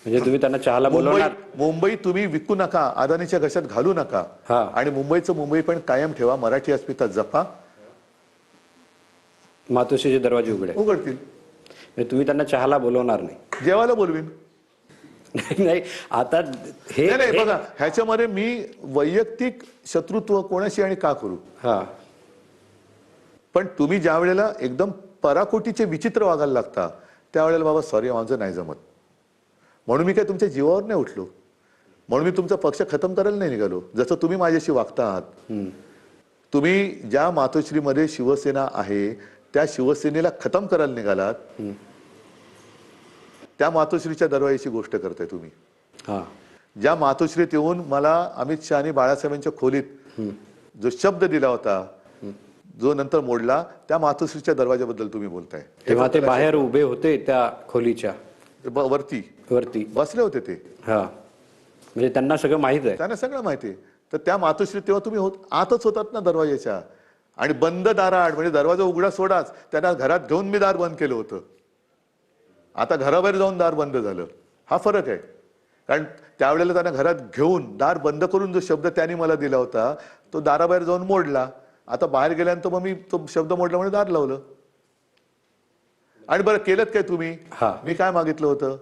म्हणजे तुम्ही त्यांना चहाला बोलवणार? मुंबई तुम्ही विकू नका, अदानीच्या घशात घालू नका हा. आणि मुंबई पण कायम ठेवा. मराठी अस्मिता जपा. मातोश्रीचे दरवाजे उघडे. उघडतील. म्हणजे तुम्ही त्यांना चहाला बोलवणार नाही? जेवायला बोलवीन. नाही आता हे नाही बघा, ह्याच्यामध्ये मी वैयक्तिक शत्रुत्व कोणाशी आणि का करू. हा, पण तुम्ही ज्या वेळेला एकदम पराकोटीचे विचित्र वागायला लागता त्यावेळेला बाबा सॉरी माझं नाही जमत. म्हणून मी काय तुमच्या जीवावर नाही उठलो, म्हणून मी तुमचा पक्ष खतम करायला नाही निघालो. जसं तुम्ही माझ्याशी वागता आहात, तुम्ही ज्या मातोश्रीमध्ये शिवसेना आहे त्या शिवसेनेला खतम करायला निघालात, त्या मातोश्रीच्या दरवाजाची गोष्ट करताय तुम्ही. हा, ज्या मातोश्रीत येऊन मला अमित शहा आणि बाळासाहेबांच्या खोलीत जो शब्द दिला होता, जो नंतर मोडला, त्या मातोश्रीच्या दरवाजाबद्दल तुम्ही बोलताय. तेव्हा ते बाहेर उभे होते त्या खोलीच्या वरती बसले होते ते. हा, म्हणजे त्यांना सगळं माहित आहे. त्यांना सगळं माहिती आहे. तर त्या मातोश्री तेव्हा तुम्ही आतच होतात ना दरवाजाच्या, आणि बंद दाराआड, म्हणजे दरवाजा उघडा सोडाच, त्यांना घरात घेऊन मी दार बंद केलं होतं. आता घराबाहेर जाऊन दार बंद झालं, हा फरक आहे. कारण त्यावेळेला त्यांना घरात घेऊन दार बंद करून जो शब्द त्यांनी मला दिला होता तो दाराबाहेर जाऊन मोडला. आता बाहेर गेल्यानंतर मग मी तो शब्द मोडला म्हणजे दार लावलं. आणि बरं केलं काय तुम्ही? मी काय मागितलं होतं?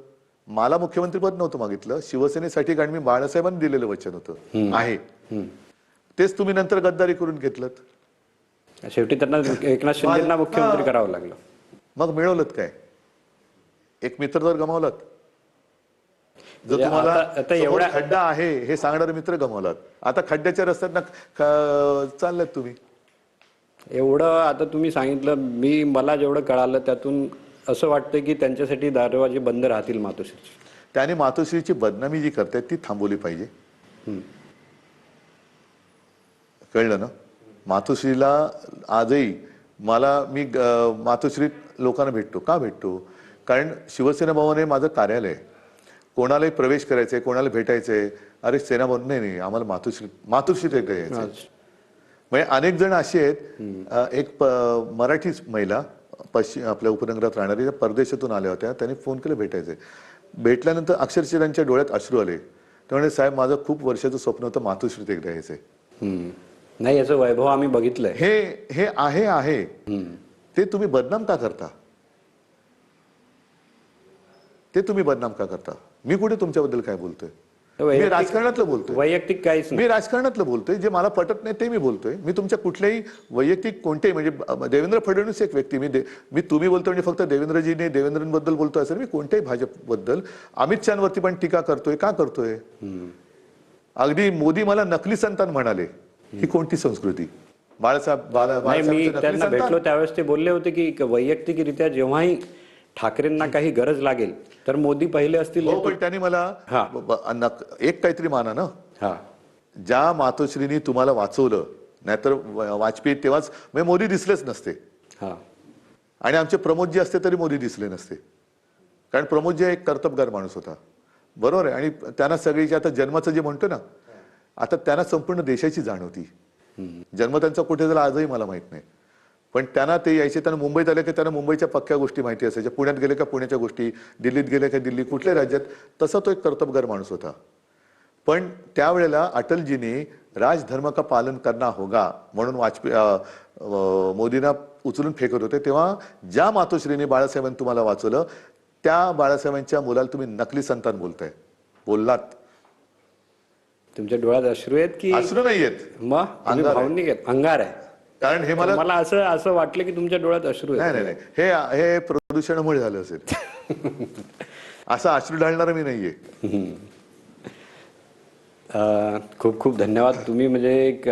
मला मुख्यमंत्रीपद नव्हतं मागितलं, शिवसेनेसाठी, कारण मी बाळासाहेबांनी दिलेलं वचन होतं आहे, तेच तुम्ही नंतर गद्दारी करून घेतलं. शेवटी त्यांना एकनाथ शिंदेना मुख्यमंत्री करावं लागलं. मग मिळवलं काय? एक मित्र तर गमावलात. जो तुम्हाला आता एवढा खड्डा आहे हे सांगणारे मित्र गमावलात. आता खड्ड्याच्या रस्त्यात चाललात तुम्ही. एवढं आता तुम्ही सांगितलं, मला जेवढं कळालं त्यातून असं वाटतं की त्यांच्यासाठी दरवाजे बंद राहतील मातोश्रीचे. त्याने मातोश्रीची बदनामी जी करतायत ती थांबवली पाहिजे. कळलं ना? मातोश्रीला आजही मी मातोश्रीत लोकांना भेटतो. का भेटतो? कारण शिवसेना भवन हे माझं कार्यालय आहे. कोणालाही प्रवेश करायचंय, कोणाला भेटायचंय, अरे सेना भवन नाही, आम्हाला मातोश्रीत एकदा यायचं. म्हणजे अनेक जण असे आहेत. एक मराठी महिला आपल्या उपनगरात राहणारी परदेशातून आल्या होत्या, त्यांनी फोन केला भेटायचे. भेटल्यानंतर अक्षरशः त्यांच्या डोळ्यात अश्रू आले. त्यामुळे साहेब माझं खूप वर्षाचं स्वप्न होतं मातोश्रीत एकदा यायचंय. नाही, याचं वैभव आम्ही बघितलंय. हे आहे ते तुम्ही बदनाम का करता? ते तुम्ही बदनाम का करता? मी कुठे तुमच्याबद्दल काय बोलतोय? मी राजकारणातलं बोलतोय, वैयक्तिक काहीच नाही. मी राजकारणातलं बोलतोय. जे मला पटत नाही ते मी बोलतोय. मी तुमच्या कुठल्याही वैयक्तिक कोणतेही, म्हणजे देवेंद्र फडणवीस एक व्यक्ती, मी तुम्ही बोलतो म्हणजे फक्त देवेंद्रजीने देवेंद्रांबद्दल बोलतोय असं मी कोणत्याही भाजपबद्दल. अमित शहावरती पण टीका करतोय. का करतोय? अगदी मोदी मला नकली संतान म्हणाले. ही कोणती संस्कृती? बाळासाहेब मी त्यांना भेटलो त्यावेळेस ते बोलले होते की वैयक्तिकरित्या जेव्हाही ठाकरेंना काही गरज लागेल तर मोदी पहिले असतील. हो, पण त्यांनी मला एक काहीतरी माना ना, ज्या मातोश्रीनी तुम्हाला वाचवलं, नाहीतर वाजपेयी तेव्हाच मोदी दिसलेच नसते. आणि आमचे प्रमोदजी असते तरी मोदी दिसले नसते. कारण प्रमोदजी एक कर्तबगार माणूस होता. बरोबर आहे. आणि त्यांना सगळी आता जन्माचं जे म्हणतो ना, आता त्यांना संपूर्ण देशाची जाण होती. जन्म त्यांचा कुठे झाला आजही मला माहित नाही. पण त्यांना ते यायचे, त्यांना मुंबईत आले की त्यांना मुंबईच्या पक्क्या गोष्टी माहिती असायच्या, पुण्यात गेले का पुण्याच्या गोष्टी, दिल्लीत गेले का दिल्ली, कुठल्या राज्यात. तसा तो एक कर्तबगार माणूस होता. पण त्यावेळेला अटलजीने राजधर्म का पालन करना होगा म्हणून मोदींना उचलून फेकत होते. तेव्हा ज्या मातोश्रीने बाळासाहेबांनी तुम्हाला वाचवलं, त्या बाळासाहेबांच्या मुलाला तुम्ही नकली संतान बोललात. तुमच्या डोळ्यात अश्रू आहेत की? अश्रू नाहीयेत, मग भावनिक आहेत, अंगार आहे. कारण हे मला असं वाटलं की तुमच्या डोळ्यात अश्रू आहेत. नाही, हे प्रदूषणामुळे झालं असेल. असं अश्रू ढाळणारं मी नाहीये. खूप खूप धन्यवाद. तुम्ही म्हणजे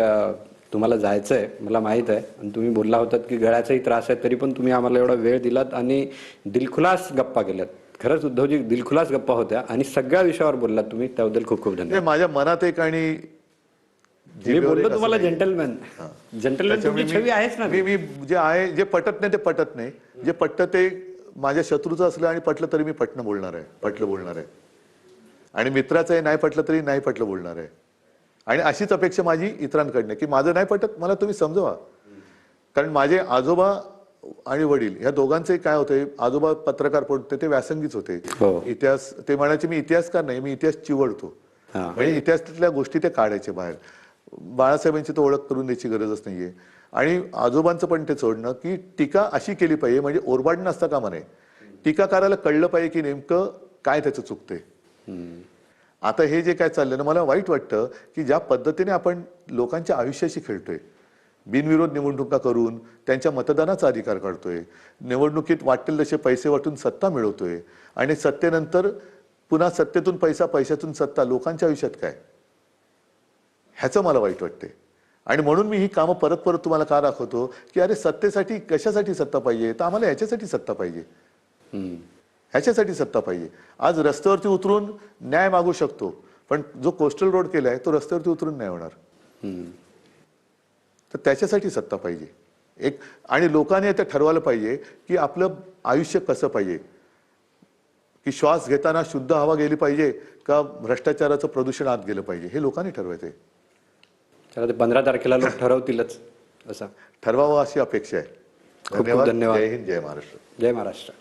तुम्हाला जायचंय मला माहित आहे, आणि तुम्ही बोलला होतात की गळ्याचाही त्रास आहे, तरी पण तुम्ही आम्हाला एवढा वेळ दिलात आणि दिलखुलास गप्पा केल्यात. खरंच उद्धवजी दिलखुलास गप्पा होत्या आणि सगळ्या विषयावर बोललात तुम्ही, त्याबद्दल खूप खूप धन्यवाद. माझ्या मनात एक, आणि मी बोललो तुम्हाला जेंटलमॅन तुमची छवी आहेच ना. मी जे आहे, जे पटत नाही ते पटत नाही, जे पटत ते माझ्या शत्रूचं असलं आणि पटलं तरी मी पटलं बोलणार आहे आणि मित्राचं नाही पटलं तरी नाही पटलं बोलणार आहे. आणि अशीच अपेक्षा माझी इतरांकडनं की माझं नाही पटत मला तुम्ही समजवा. कारण माझे आजोबा आणि वडील ह्या दोघांचे काय होते, आजोबा पत्रकार होते, ते व्यासंगीच होते. इतिहास ते म्हणायचे मी इतिहासकार नाही, मी इतिहास चिवडतो. म्हणजे इतिहासातल्या गोष्टी ते काढायचे बाहेर. बाळासाहेबांची तर ओळख करून द्यायची गरजच नाहीये. आणि आजोबांचं पण ते सोडणं की टीका अशी केली पाहिजे म्हणजे ओरबाडणं असता कामा नये. टीकाकाराला कळलं पाहिजे की नेमकं काय त्याचं चुकतंय. आता हे जे काय चाललं ना, मला वाईट वाटतं की ज्या पद्धतीने आपण लोकांच्या आयुष्याशी खेळतोय, बिनविरोध निवडणुका करून त्यांच्या मतदानाचा अधिकार काढतोय, निवडणुकीत वाटेल तसे पैसे वाटून सत्ता मिळवतोय आणि सत्तेनंतर पुन्हा सत्तेतून पैसा, पैशातून सत्ता, लोकांच्या आयुष्यात काय, ह्याचं मला वाईट वाटतंय. आणि म्हणून मी ही कामं परत परत तुम्हाला का दाखवतो की अरे सत्तेसाठी कशासाठी सत्ता पाहिजे, तर आम्हाला ह्याच्यासाठी सत्ता पाहिजे, ह्याच्यासाठी सत्ता पाहिजे. आज रस्त्यावरती उतरून न्याय मागू शकतो, पण जो कोस्टल रोड केलाय तो रस्त्यावरती उतरून नाही होणार. तर त्याच्यासाठी सत्ता पाहिजे एक. आणि लोकांनी आता ठरवायला पाहिजे की आपलं आयुष्य कसं पाहिजे, की श्वास घेताना शुद्ध हवा गेली पाहिजे का भ्रष्टाचाराचं प्रदूषण आत गेलं पाहिजे, हे लोकांनी ठरवायचंय. चला ते 15 तारखेला लोक ठरवतीलच असं ठरवावं अशी अपेक्षा आहे. खूप धन्यवाद. जय हिंद, जय महाराष्ट्र. जय महाराष्ट्र.